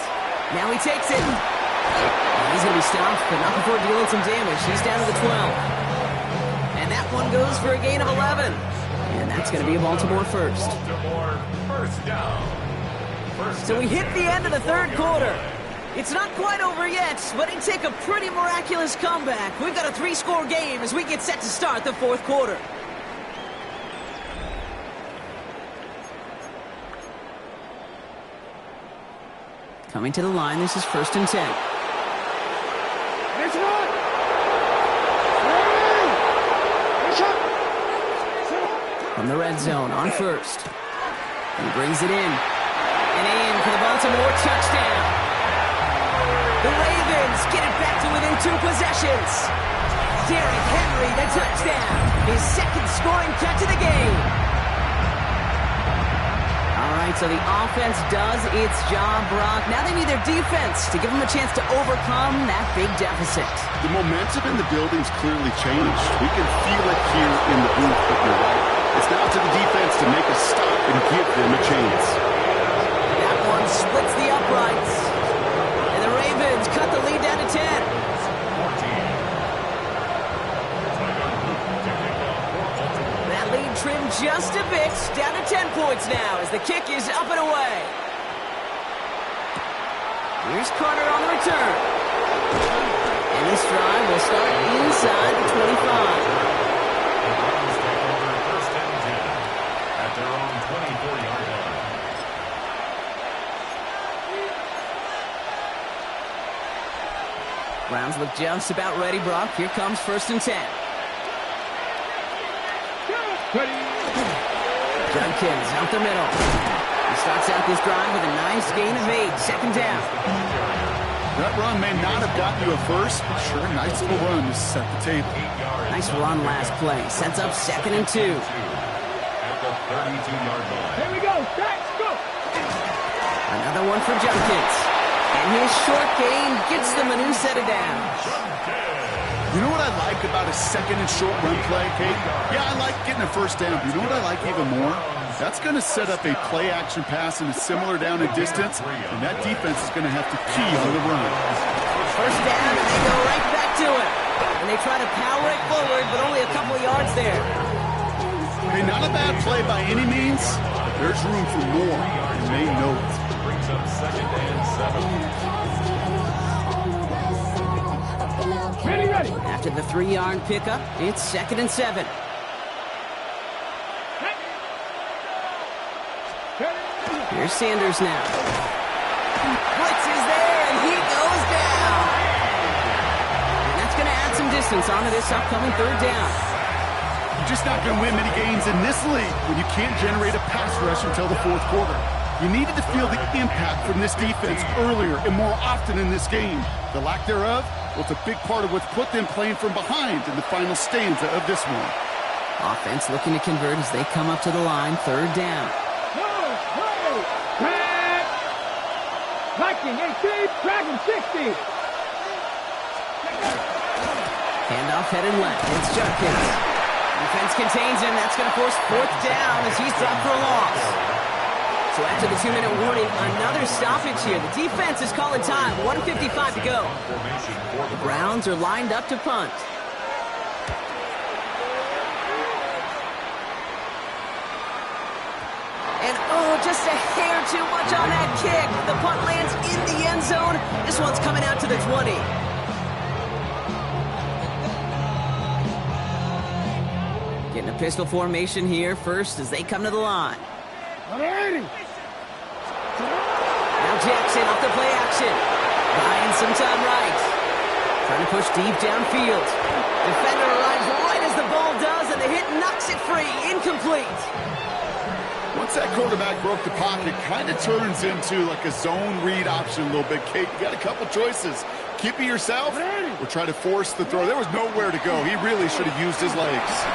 Now he takes it. And he's going to be stopped, but not before dealing some damage. He's down to the 12. And that one goes for a gain of 11. And that's going to be a Baltimore first. So we hit the end of the 3rd quarter. It's not quite over yet, but it take a pretty miraculous comeback. We've got a 3-score game as we get set to start the 4th quarter. Coming to the line, this is 1st and 10. From the red zone on 1st. He brings it in. And in for the Baltimore touchdown. The Ravens get it back to within 2 possessions. Derrick Henry, the touchdown. His 2nd scoring catch of the game. All right, so the offense does its job, Brock. Now they need their defense to give them a chance to overcome that big deficit. The momentum in the building's clearly changed. We can feel it here in the booth, but you're right. It's now to the defense to make a stop and give them a chance. That one splits the uprights. And the Ravens cut the lead down to 10. That lead trimmed just a bit, down to 10 points now as the kick is up and away. Here's Carter on the return. And this drive will start inside the 25. Their own 24-yard line. Browns look just about ready, Brock. Here comes 1st and 10. Judkins out the middle. He starts out this drive with a nice gain of 8. 2nd down. That run may not have gotten you a first, but sure, nice little run to set the table. Nice run last play. Sets up 2nd and 2. 32-yard line. Here we go. Let's go. Another one for Judkins. And his short gain gets them a new set of downs. You know what I like about a 2nd and short run play, Kate? Yeah, I like getting a first down. But you know what I like even more? That's going to set up a play-action pass in a similar down and distance, and that defense is going to have to key on the run. First down, and they go right back to it. And they try to power it forward, but only a couple of yards there. Okay, not a bad play by any means, but there's room for more, and they know it. Brings up 2nd and 7. Ready. After the 3-yard pickup, it's 2nd and 7. Here's Sanders now. Blitz is there, and he goes down. And that's going to add some distance onto this upcoming 3rd down. You're just not going to win many games in this league when you can't generate a pass rush until the 4th quarter. You needed to feel the impact from this defense earlier and more often in this game. The lack thereof, well, it's a big part of what's put them playing from behind in the final stanza of this one. Offense looking to convert as they come up to the line, 3rd down. Viking 18, Dragon 60. Handoff headed left. It's Judkins. Defense contains him. That's going to force 4th down as he's dropped for a loss. So after the 2-minute warning, another stoppage here. The defense is calling time. 1:55 to go. The Browns are lined up to punt. And oh, just a hair too much on that kick. The punt lands in the end zone. This one's coming out to the 20. Getting a pistol formation here first as they come to the line. Now Jackson off the play action. Buying some time right. Trying to push deep downfield. Defender arrives right as the ball does, and the hit knocks it free. Incomplete. Once that quarterback broke the pocket, kind of turns into like a zone read option a little bit. Kate, you got a couple choices. Keep it yourself or try to force the throw. There was nowhere to go. He really should have used his legs.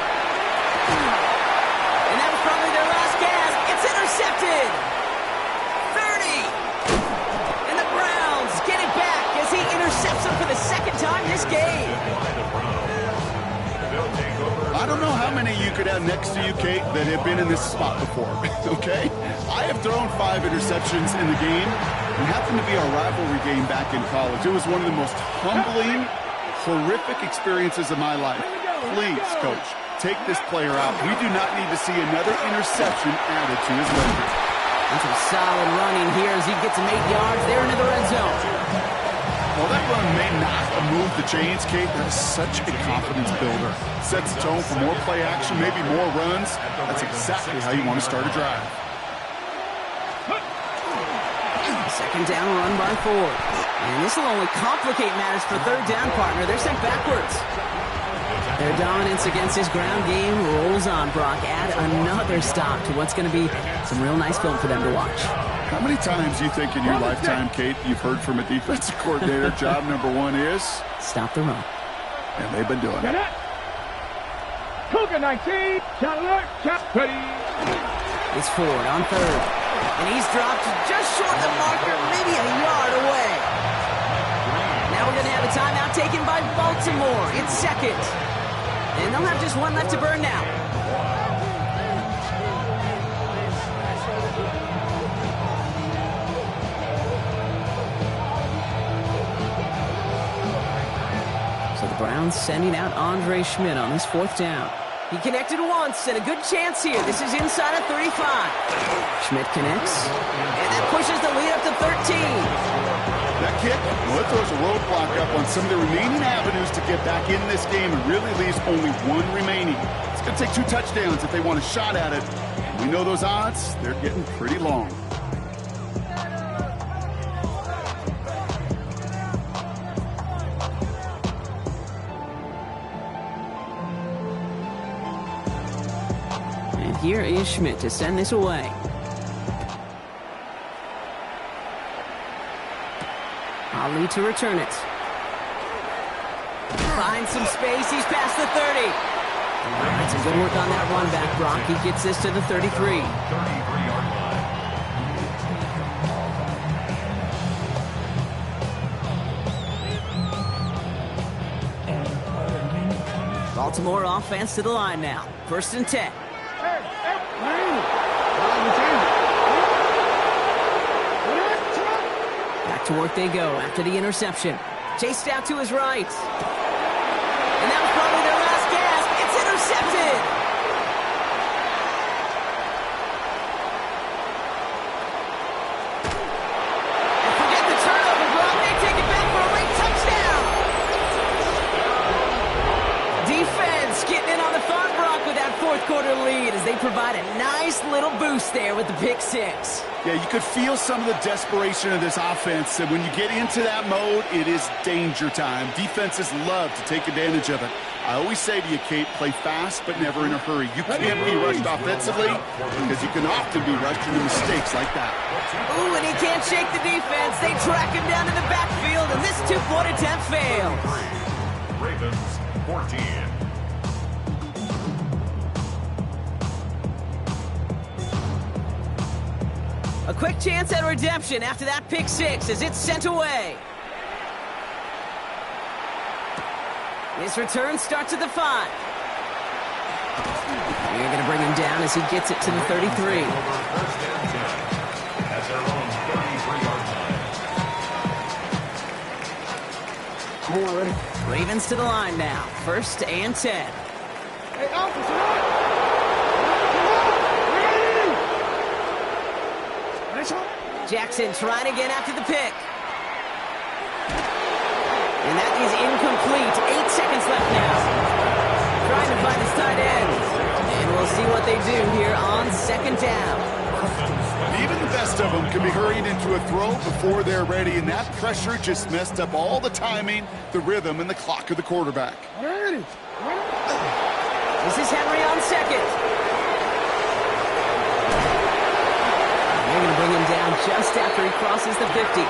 And that was probably their last gasp. It's intercepted. 30. And the Browns get it back as he intercepts him for the 2nd time this game. I don't know how many you could have next to you, Kate, that have been in this spot before, okay? I have thrown 5 interceptions in the game. It happened to be our rivalry game back in college. It was one of the most humbling, horrific experiences of my life. Please, Coach, take this player out. We do not need to see another interception added to his record. Into solid running here as he gets him 8 yards there into the red zone. Well, that run may not have moved the chains, Kate. That is such a confidence builder. Sets the tone for more play action, maybe more runs. That's exactly how you want to start a drive. 2nd down run by Ford. And this will only complicate matters for 3rd down, partner. They're sent backwards. Their dominance against his ground game rolls on, Brock. Add another stop to what's going to be some real nice film for them to watch. How many times do you think in your lifetime, Kate, you've heard from a defensive coordinator, job number 1 is? Stop the run. And they've been doing it. Cougar 19, Chandler, ready. It's Ford on 3rd. And he's dropped just short of the marker, maybe a yard away. Now we're going to have a timeout taken by Baltimore. It's 2nd. And they'll have just 1 left to burn now. So the Browns sending out Andre Schmidt on this 4th down. He connected once, and a good chance here. This is inside of 35. Schmidt connects, and that pushes the lead up to 13. That kick, well, it throws a roadblock up on some of the remaining avenues to get back in this game and really leaves only 1 remaining. It's going to take 2 touchdowns if they want a shot at it. We know those odds, they're getting pretty long. And here is Schmidt to send this away. Ali to return it. Finds some space. He's past the 30. All right, some good work on that run back, Brock. He gets this to the 33. Baltimore offense to the line now. 1st and 10. Back to work they go after the interception. Chased out to his right. And that was probably their last gasp. It's intercepted. And forget the turnover, Brock. They take it back for a late touchdown. Defense getting in on the fun, Brock, with that 4th quarter lead as they provide a nice little boost there with the pick 6. Yeah, you could feel some of the desperation of this offense, and when you get into that mode, it is danger time. Defenses love to take advantage of it. I always say to you, Kate, play fast but never in a hurry. You can't be rushed offensively because you can often be rushed into mistakes like that. Ooh, and he can't shake the defense. They track him down to the backfield, and this two-point attempt fails. Ravens 14. A quick chance at redemption after that pick six as it's sent away. His return starts at the 5. You're going to bring him down as he gets it to the 33. First and 10 at their own 33-yard line. Come on, ready? Ravens to the line now. First and 10. Hey, Alpha, Jackson trying again after the pick. And that is incomplete. 8 seconds left now. Trying to find his tight end. And we'll see what they do here on second down. Even the best of them can be hurried into a throw before they're ready, and that pressure just messed up all the timing, the rhythm, and the clock of the quarterback. ready? This is Henry on second. They're going to bring him down just after he crosses the 50.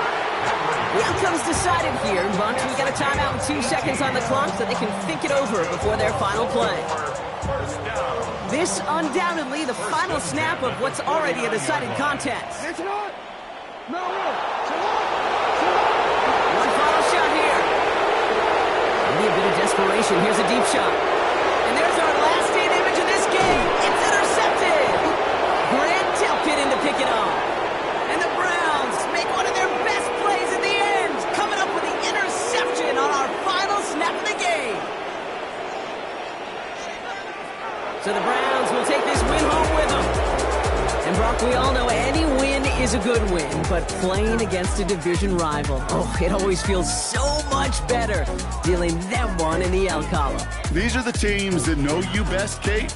The outcome's decided here, but we got a timeout with 2 seconds on the clock so they can think it over before their final play. This undoubtedly the final snap of what's already a decided contest. One final shot here. Maybe a bit of desperation. Here's a deep shot. And there's our last state image of this game. It's intercepted. Grant Delpit in to pick it off. And the Browns make one of their best plays in the end, coming up with the interception on our final snap of the game. So the Browns will take this win home with them. And Brock, we all know any win is a good win, but playing against a division rival, oh, it always feels so much better dealing them one in the El Colo. These are the teams that know you best, Kate,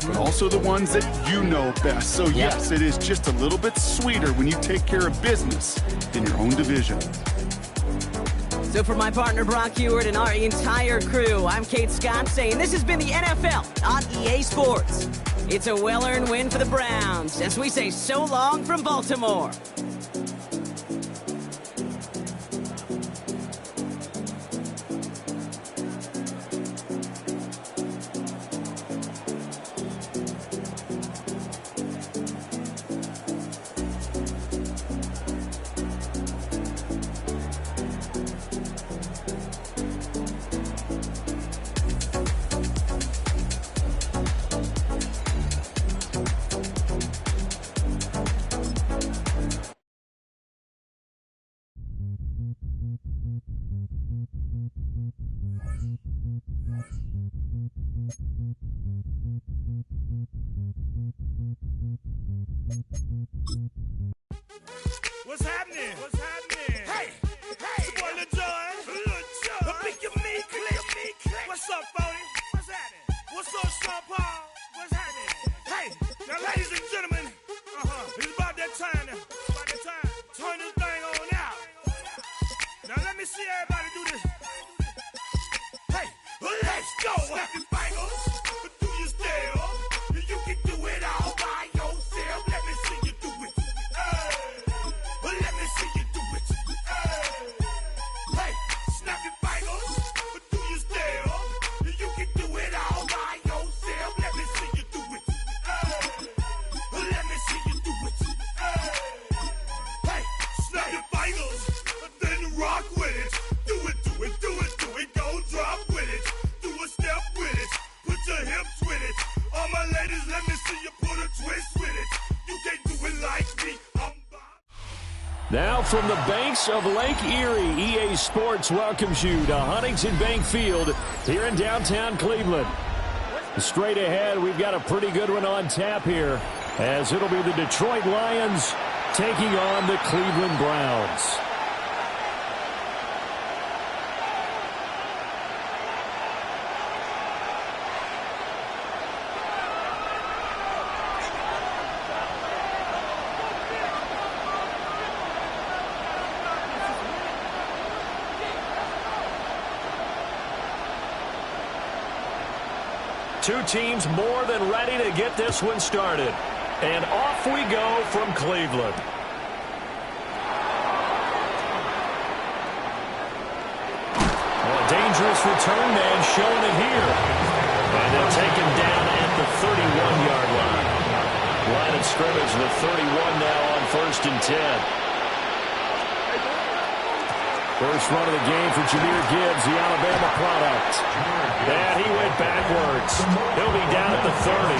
but also the ones that you know best. So yes, it is just a little bit sweeter when you take care of business in your own division. So for my partner Brock Huard and our entire crew, I'm Kate Scott saying this has been the NFL on EA Sports. It's a well-earned win for the Browns as we say so long from Baltimore. What's happening? What's happening? Hey, it's your boy Lil Jon. The Pick Your Me Click. What's up, Phony? What's happening? What's up, Sean Paul? What's happening? Hey, now ladies and gentlemen, it's about that time now. About that time. Turn this thing on out. Now let me see everybody do this. Hey, let's go. Snap your fingers, do your step. You can do it all by yourself. Let me see you do it. Let me see you do it. Hey, snap your fingers, do your step. You can do it all by yourself. Let me see you do it. Let me see you do it. Hey, snap your fingers, then rock with it. Do it, do it, do it, do it. Go drop with it. Do a step with it. Put your hips with it. All my ladies, let me see you put a twist with it. You can't do it like me. Now from the banks of Lake Erie, EA Sports welcomes you to Huntington Bank Field here in downtown Cleveland. Straight ahead, we've got a pretty good one on tap here, as it'll be the Detroit Lions taking on the Cleveland Browns. Two teams more than ready to get this one started. And off we go from Cleveland. Dangerous return man showing it here. And they'll take him down at the 31-yard line. Line of scrimmage, the 31 now on 1st and 10. First run of the game for Jahmyr Gibbs, the Alabama product. And he went backwards. He'll be down at the 30.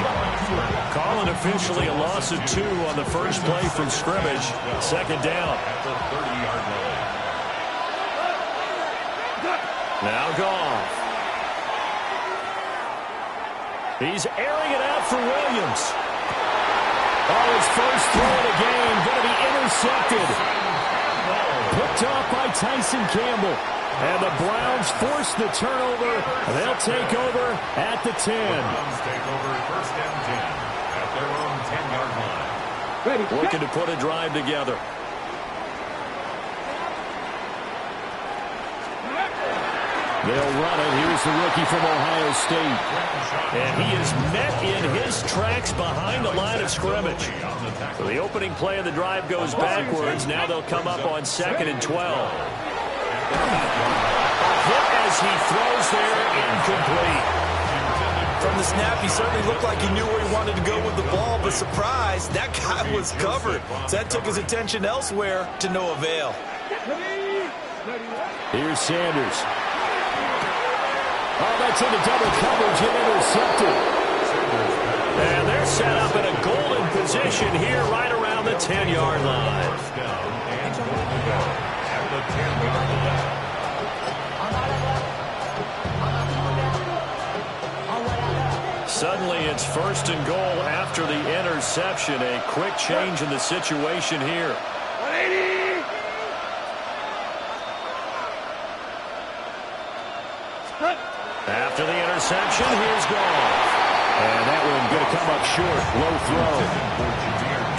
Calling officially a loss of 2 on the first play from scrimmage. Second down. At the 30-yard line. Now Goff. He's airing it out for Williams. Oh, his first throw of the game going to be intercepted. Picked off by Tyson Campbell. And the Browns force the turnover. They'll take over at the 10. Browns take over 1st and 10 at their own 10-yard line. Looking to put a drive together. They'll run it. Here's the rookie from Ohio State. And he is met in his tracks behind the line of scrimmage. So the opening play of the drive goes backwards. Now they'll come up on 2nd and 12. A hit as he throws there, incomplete. From the snap, he certainly looked like he knew where he wanted to go with the ball, but surprise, that guy was covered. So that took his attention elsewhere to no avail. Here's Sanders. Oh, that's into double coverage and intercepted. And they're set up in a golden position here right around the 10-yard line. First down and goal to go at the 10-yard line. Suddenly it's 1st and goal after the interception. A quick change in the situation here. 180! After the interception, here's Goff. And that one going to come up short. Low throw.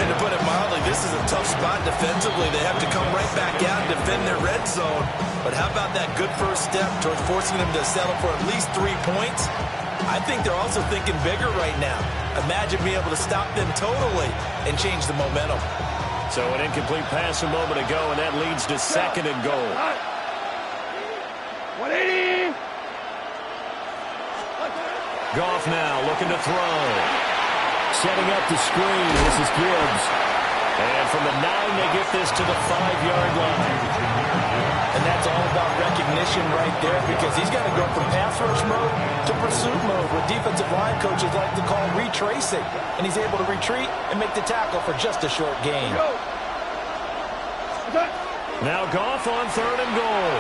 And to put it mildly, this is a tough spot defensively. They have to come right back out and defend their red zone. But how about that good first step towards forcing them to settle for at least 3 points? I think they're also thinking bigger right now. Imagine being able to stop them totally and change the momentum. So an incomplete pass a moment ago, and that leads to 2nd and goal. 180! Goff now looking to throw. Setting up the screen. This is Gibbs. And from the 9, they get this to the 5-yard line. And that's all about recognition right there, because he's got to go from pass rush mode to pursuit mode, what defensive line coaches like to call retracing. And he's able to retreat and make the tackle for just a short gain. Now Goff on 3rd and goal.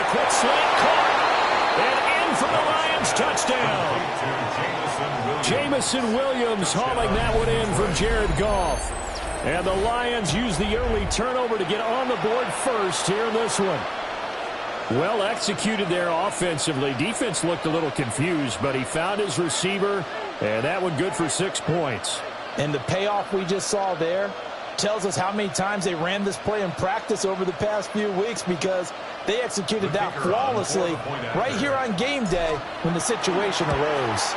The quick slant caught. And in for the Lions touchdown. Jamison Williams hauling that one in from Jared Goff. And the Lions use the early turnover to get on the board first here in this one. Well executed there offensively. Defense looked a little confused, but he found his receiver, and that one good for 6 points. And the payoff we just saw there tells us how many times they ran this play in practice over the past few weeks, because they executed that flawlessly right here on game day when the situation arose.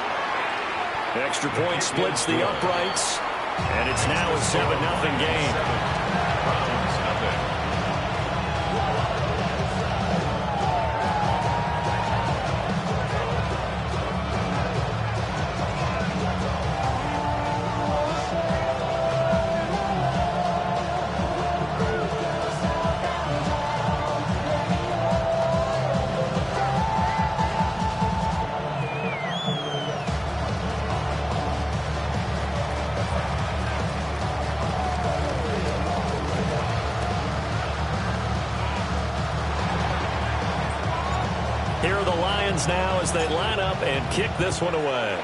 Extra point splits the uprights, and it's now a 7-0 game. Here are the Lions now as they line up and kick this one away.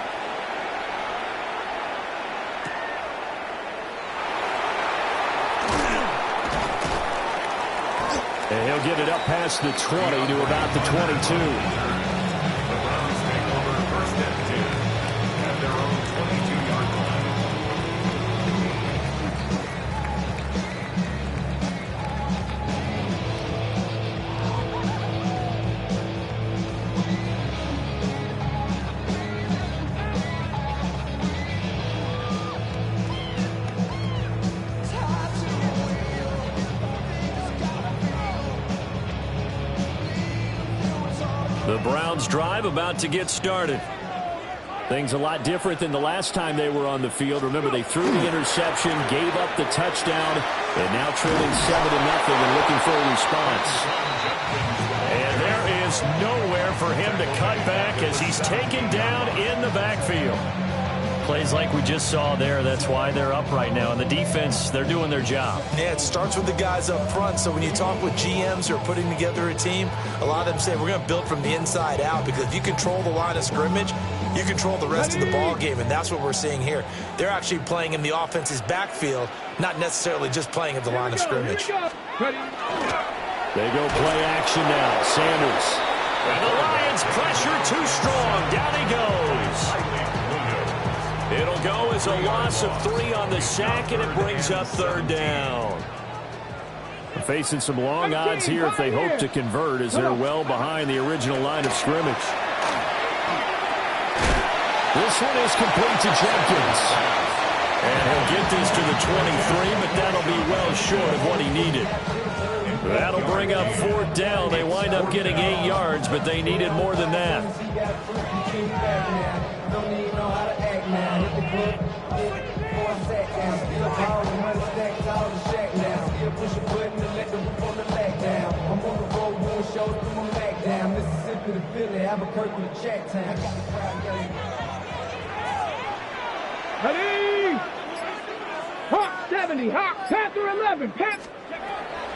And he'll get it up past the 20 to about the 22. The Browns drive about to get started. Things a lot different than the last time they were on the field. Remember, they threw the interception, gave up the touchdown, and now trailing 7-0 and looking for a response. And there is nowhere for him to cut back as he's taken down in the backfield. Plays like we just saw there. That's why they're up right now. And the defense, they're doing their job. Yeah, it starts with the guys up front. So when you talk with GMs who are putting together a team, a lot of them say we're going to build from the inside out, because if you control the line of scrimmage, you control the rest of the ball game, and that's what we're seeing here. They're actually playing in the offense's backfield, not necessarily just playing at the line of scrimmage. They go play action now. Sanders. And the Lions pressure too strong. Down he goes. It'll go as a loss of 3 on the sack, and it brings up 3rd down. They're facing some long odds here if they hope to convert, as they're well behind the original line of scrimmage. This one is complete to Jenkins. And he'll get this to the 23, but that'll be well short of what he needed. That'll bring up 4th down. They wind up getting 8 yards, but they needed more than that. Ready? Hawk 70, Hawk Panther 11, Panther.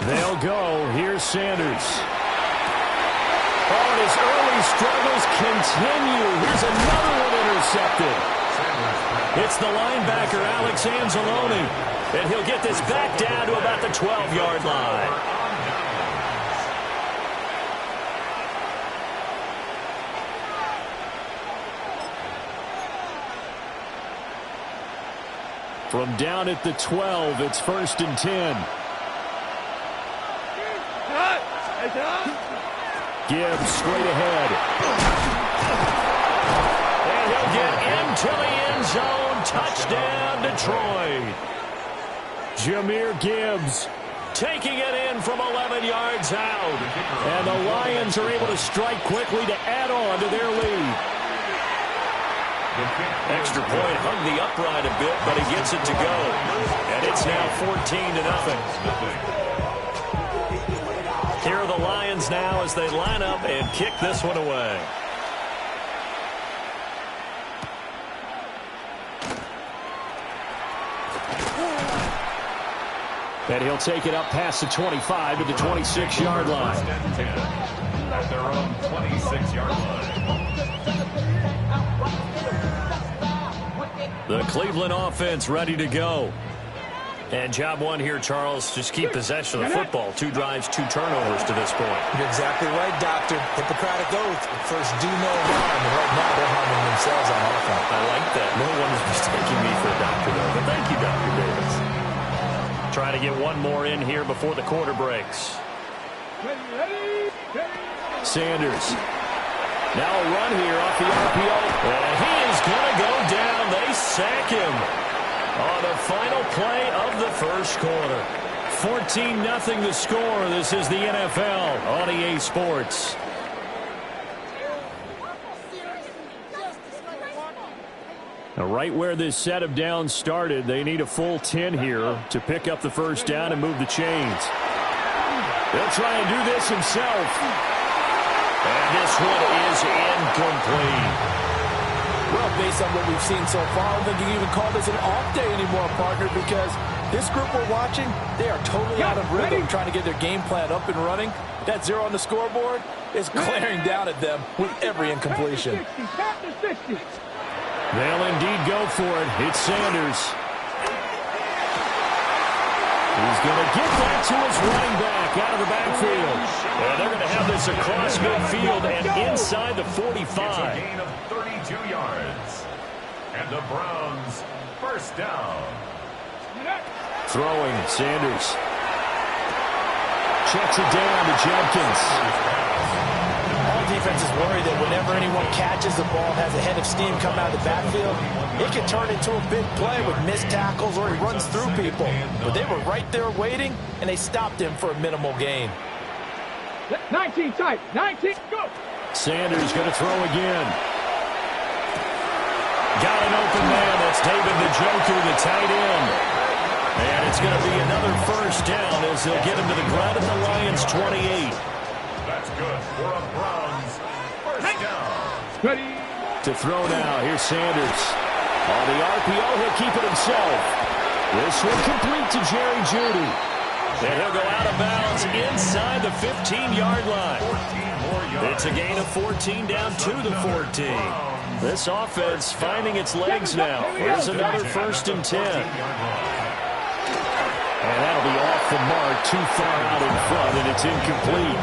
They'll go. Here's Sanders. Oh, and his early struggles continue. Here's another one intercepted. It's the linebacker, Alex Anzalone. And he'll get this back down to about the 12-yard line. From down at the 12, it's 1st and 10. Gibbs straight ahead. And he'll get into the end zone. Touchdown, Detroit. Jahmyr Gibbs taking it in from 11 yards out. And the Lions are able to strike quickly to add on to their lead. Extra point hung the upright a bit, but he gets it to go. And it's now 14-0. Here are the Lions now as they line up and kick this one away. And he'll take it up past the 25 to the 26-yard line. At their own 26-yard line. The Cleveland offense ready to go. And job one here, Charles, just keep possession of the football. 2 drives, 2 turnovers to this point. You're exactly right, Doctor. Hippocratic oath. First, do no harm. And right now, they're harming themselves on offense. I like that. No one is mistaking me for a doctor, though. But thank you, Dr. Davis. Try to get one more in here before the quarter breaks. Sanders. Now a run here off the RPO. And he is going to go down. They sack him on the final play of the first quarter. 14-0 the score. This is the NFL on EA Sports. Now, right where this set of downs started, they need a full 10 here to pick up the first down and move the chains. They'll try and do this himself. And this one is incomplete. Well, based on what we've seen so far, I don't think you can even call this an off day anymore, partner, because this group we're watching, they are totally out of rhythm trying to get their game plan up and running. That 0 on the scoreboard is glaring down at them with every incompletion. They'll indeed go for it. It's Sanders. He's going to get that to his running back out of the backfield. And they're going to have this across midfield and inside the 45. It's a gain of 32 yards. And the Browns first down. Throwing, Sanders. Checks it down to Jenkins. All defenses worry that whenever anyone catches the ball and has a head of steam come out of the backfield, it can turn into a big play with missed tackles or he runs through people. But they were right there waiting, and they stopped him for a minimal gain. 19 tight, 19, go! Sanders going to throw again. Got an open man. That's David Njoku, the tight end. And it's going to be another first down as they'll get him to the ground at the Lions' 28. That's good for a Browns first down. Ready. To throw now. Here's Sanders. On the RPO, he'll keep it himself. This one complete to Jerry Jeudy. And he'll go out of bounds inside the 15-yard line. It's a gain of 14 down to the 14. This offense finding its legs now. Here's another 1st and 10. And that'll be off the mark, too far out in front, and it's incomplete.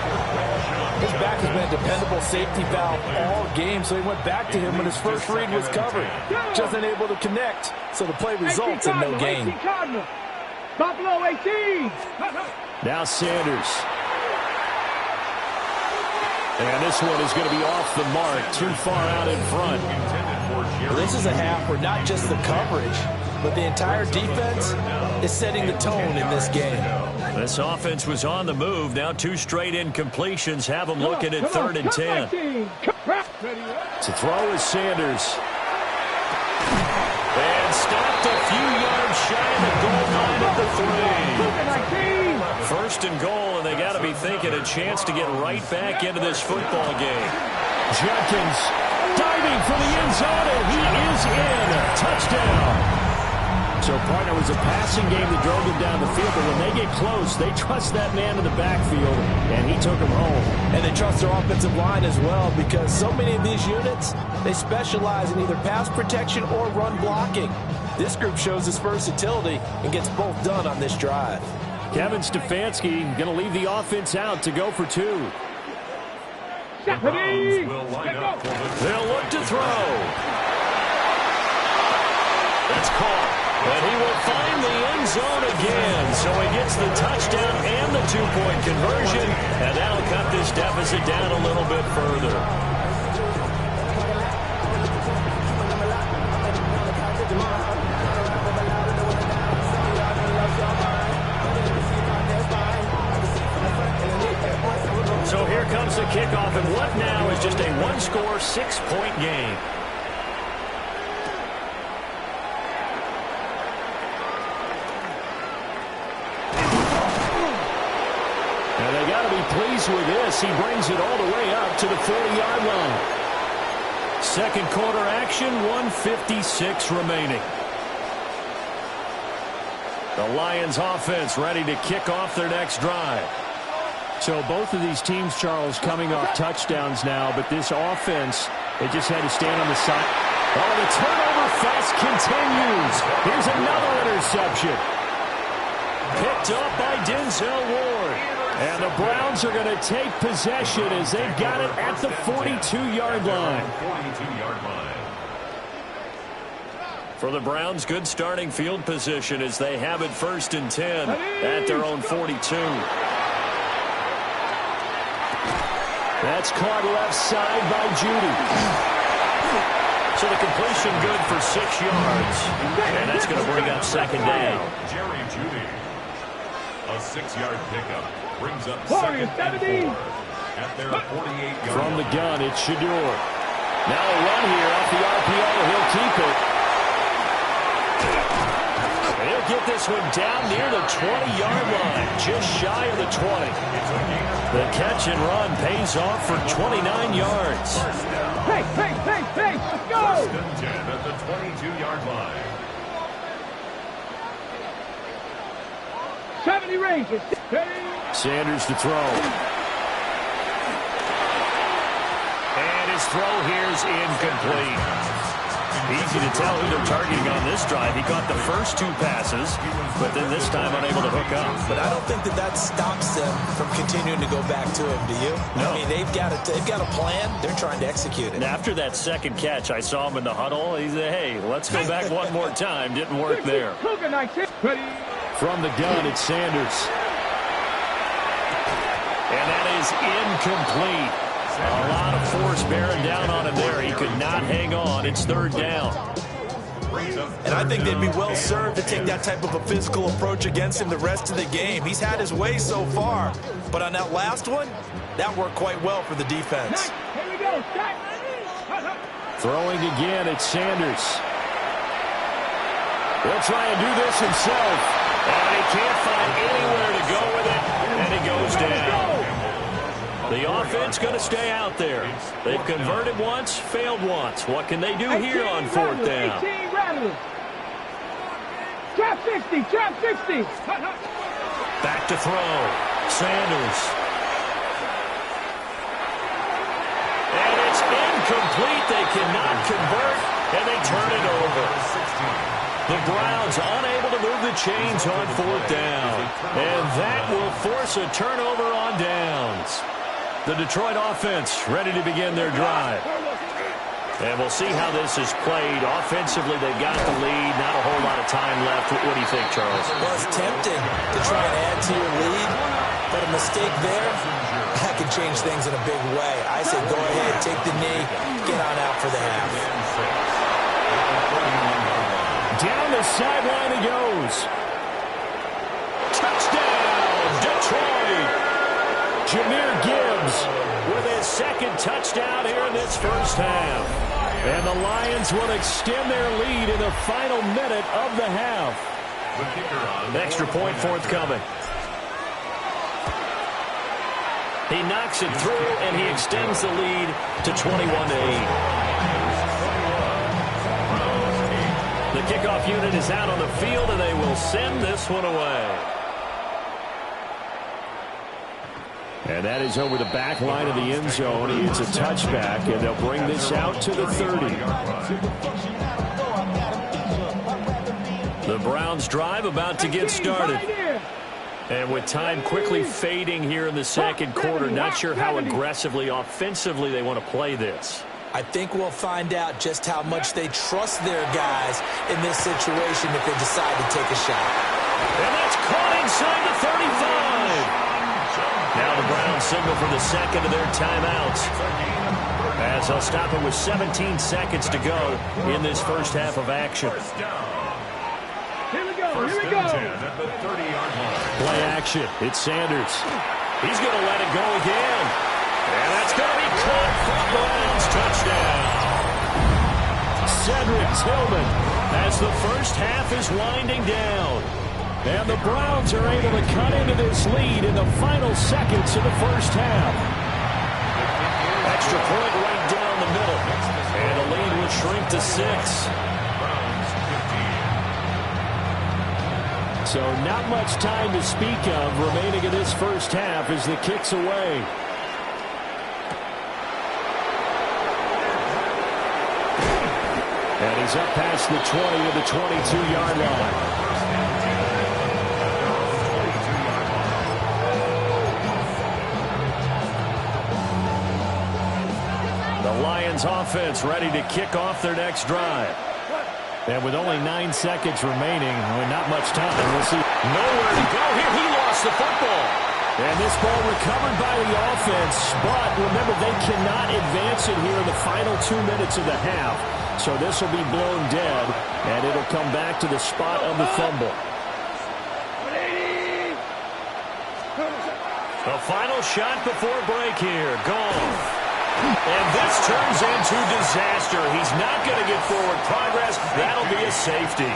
His back has been a dependable safety valve all game, so he went back to him when his first read was covered. Just unable to connect, so the play results in no gain. Buffalo 18. Now Sanders. And this one is going to be off the mark, too far out in front. Well, this is a half where not just the coverage, but the entire defense is setting the tone in this game. This offense was on the move. Now 2 straight incompletions have them looking at 3rd and 10. To throw is Sanders. And stopped a few yards shy of the goal line at the 3. 1st and goal, and they got to be thinking a chance to get right back into this football game. Jenkins diving for the end zone, and he is in. Touchdown. So, partner, was a passing game that drove him down the field, but when they get close, they trust that man in the backfield, and he took him home. And they trust their offensive line as well, because so many of these units, they specialize in either pass protection or run blocking. This group shows its versatility and gets both done on this drive. Kevin Stefanski going to leave the offense out to go for 2. The Browns will line up for the... They'll look to throw. That's caught. But he will find the end zone again. So he gets the touchdown and the 2-point conversion. And that'll cut this deficit down a little bit further. So here comes the kickoff, and what now is just a 1-score, 6-point game. And they got to be pleased with this. He brings it all the way up to the 40-yard line. 2nd quarter action, 1:56 remaining. The Lions offense ready to kick off their next drive. So both of these teams, Charles, coming off touchdowns now, but this offense, they just had to stand on the side. Oh, the turnover fest continues. Here's another interception. Picked up by Denzel Ward. And the Browns are going to take possession as they've got it at the 42-yard line. For the Browns, good starting field position as they have it 1st and 10 at their own 42. That's caught left side by Jeudy. So the completion good for 6 yards. And that's going to bring up 2nd down. Jerry Jeudy. A 6-yard pickup brings up 2nd and 4 at their 48-yard. From the gun, it's Shedeur. Now a run here off the RPO. He'll keep it. He'll get this one down near the 20-yard line, just shy of the 20. The catch and run pays off for 29 yards. Hey, let's go! 1st and 10 at the 22-yard line. 70 Rangers. Sanders to throw. And his throw here is incomplete. Easy to tell who they're targeting on this drive. He caught the first 2 passes, but then this time unable to hook up. But I don't think that stops them from continuing to go back to him, do you? No. I mean, they've got a plan. They're trying to execute it. And after that 2nd catch, I saw him in the huddle. He said, hey, let's go back one more time. Didn't work there. From the gun, it's Sanders. And that is incomplete. A lot of force bearing down on him there. He could not hang on. It's 3rd down. And I think they'd be well served to take that type of a physical approach against him the rest of the game. He's had his way so far. But on that last one, that worked quite well for the defense. Here we go. Stack. Throwing again, it's Sanders. He'll try and do this himself. And he can't find anywhere to go with it, and he goes down. The offense going to stay out there. They've converted once, failed once. What can they do here on fourth down? 18 rattlers. Trap 60, trap 60. Back to throw. Sanders. And it's incomplete. They cannot convert, and they turn it over. The Browns unable to move the chains on fourth down. And that will force a turnover on downs. The Detroit offense ready to begin their drive. And we'll see how this is played. Offensively, they've got the lead. Not a whole lot of time left. What do you think, Charles? Well, it's tempting to try and add to your lead, but a mistake there, that could change things in a big way. I say go ahead, take the knee, get on out for the half. Down the sideline he goes. Touchdown, Detroit. Jahmyr Gibbs with his second touchdown here in this first half. And the Lions will extend their lead in the final minute of the half. An extra point forthcoming. He knocks it through, and he extends the lead to 21-8. The kickoff unit is out on the field, and they will send this one away. And that is over the back line of the end zone. It's a touchback, and they'll bring this out to the 30. The Browns drive about to get started. And with time quickly fading here in the second quarter, not sure how aggressively, offensively they want to play this. I think we'll find out just how much they trust their guys in this situation if they decide to take a shot. And that's caught inside the 35. Now the Browns signal for the second of their timeouts, as they'll stop it with 17 seconds to go in this first half of action. Here we go, here we go. Play action, it's Sanders. He's going to let it go again. And that's going to be caught for the Browns. Touchdown. Cedric Tillman as the first half is winding down. And the Browns are able to cut into this lead in the final seconds of the first half. Extra point right down the middle. And the lead will shrink to 6. So not much time to speak of remaining in this first half as the kick's away. And he's up past the 20 to the 22-yard line. The Lions offense ready to kick off their next drive. And with only 9 seconds remaining, with not much time, we'll see nowhere to go here. He lost the football. And this ball recovered by the offense. But remember, they cannot advance it here in the final 2 minutes of the half. So this will be blown dead, and it'll come back to the spot of the fumble. The final shot before break here. Gone. And this turns into disaster. He's not going to get forward progress. That'll be a safety.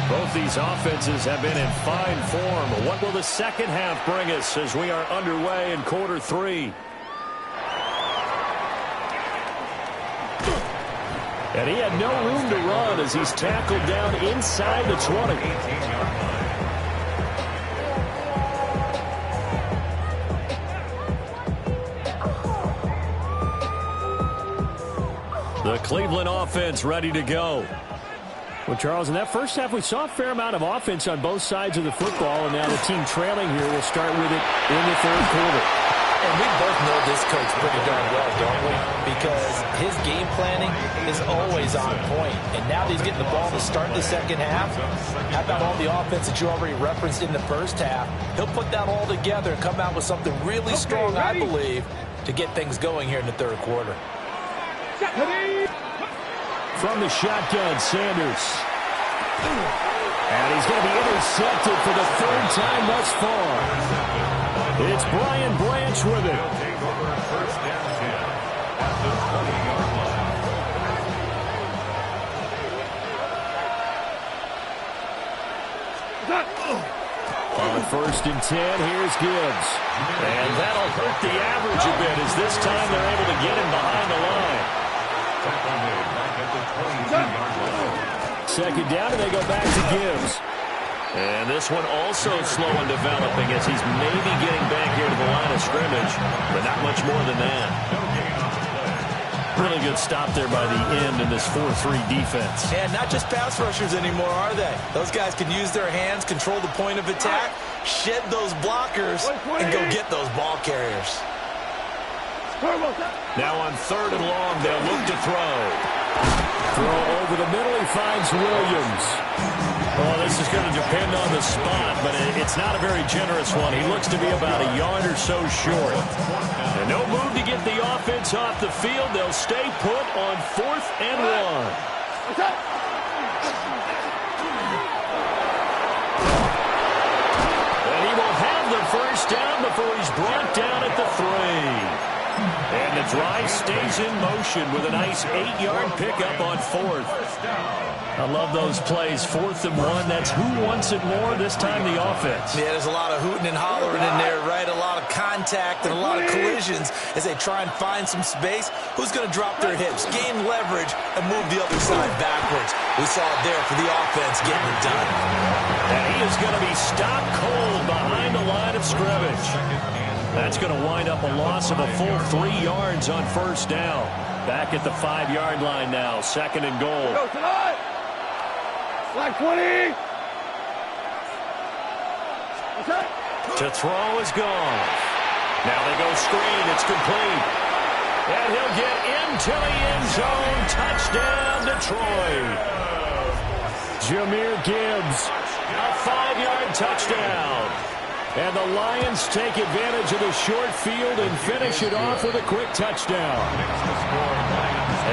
Both these offenses have been in fine form. What will the second half bring us as we are underway in quarter 3? And he had no room to run as he's tackled down inside the 20. The Cleveland offense ready to go. Well, Charles, in that first half, we saw a fair amount of offense on both sides of the football, and now the team trailing here will start with it in the third quarter. And we both know this coach pretty darn well, don't we? Because his game planning is always on point. And now that he's getting the ball to start the second half, how about all the offense that you already referenced in the first half? He'll put that all together and come out with something really strong, I believe, to get things going here in the third quarter. From the shotgun, Sanders. And he's going to be intercepted for the third time thus far. It's Brian Branch with it. First down 10 at the 20-yard line. On first and 10, here's Gibbs. And that'll hurt the average a bit as this time they're able to get him behind the line. Tackle made back at the 22-yard line. Second down, and they go back to Gibbs. And this one also slow in developing as he's maybe getting back here to the line of scrimmage, but not much more than that. Really good stop there by the end in this 4-3 defense. And not just pass rushers anymore, are they? Those guys can use their hands, control the point of attack, shed those blockers, and go get those ball carriers. Now on third and long, they'll look to throw. Throw over the middle, he finds Williams. Well, this is going to depend on the spot, but it's not a very generous one. He looks to be about a yard or so short. And no move to get the offense off the field. They'll stay put on 4th and 1. And he will have the first down before he's brought down at the 3. And the drive stays in motion with a nice 8-yard pickup on 4th. I love those plays. 4th and 1. That's who wants it more, this time the offense. Yeah, there's a lot of hooting and hollering in there, right? A lot of contact and a lot of collisions as they try and find some space. Who's going to drop their hips, gain leverage, and move the other side backwards? We saw it there for the offense getting it done. And he is going to be stopped cold behind the line of scrimmage. That's going to wind up a loss of a full 3 yards on first down. Back at the 5-yard line now, 2nd and goal. Go tonight. Flag 20. To throw is gone. Now they go screen. It's complete. And he'll get into the end zone. Touchdown, Detroit. Jahmyr Gibbs, a 5-yard touchdown. And the Lions take advantage of the short field and finish it off with a quick touchdown.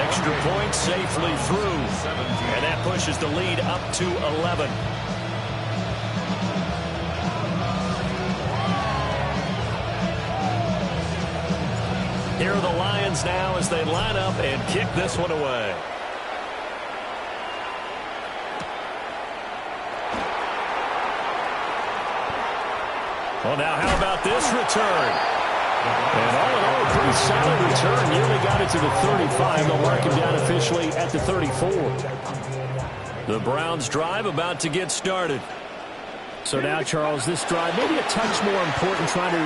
Extra point safely through. And that pushes the lead up to 11. Here are the Lions now as they line up and kick this one away. Well, now how about this return? And all in all, a pretty solid return. Nearly got it to the 35. They'll mark him down officially at the 34. The Browns drive about to get started. So now, Charles, this drive maybe a touch more important, trying to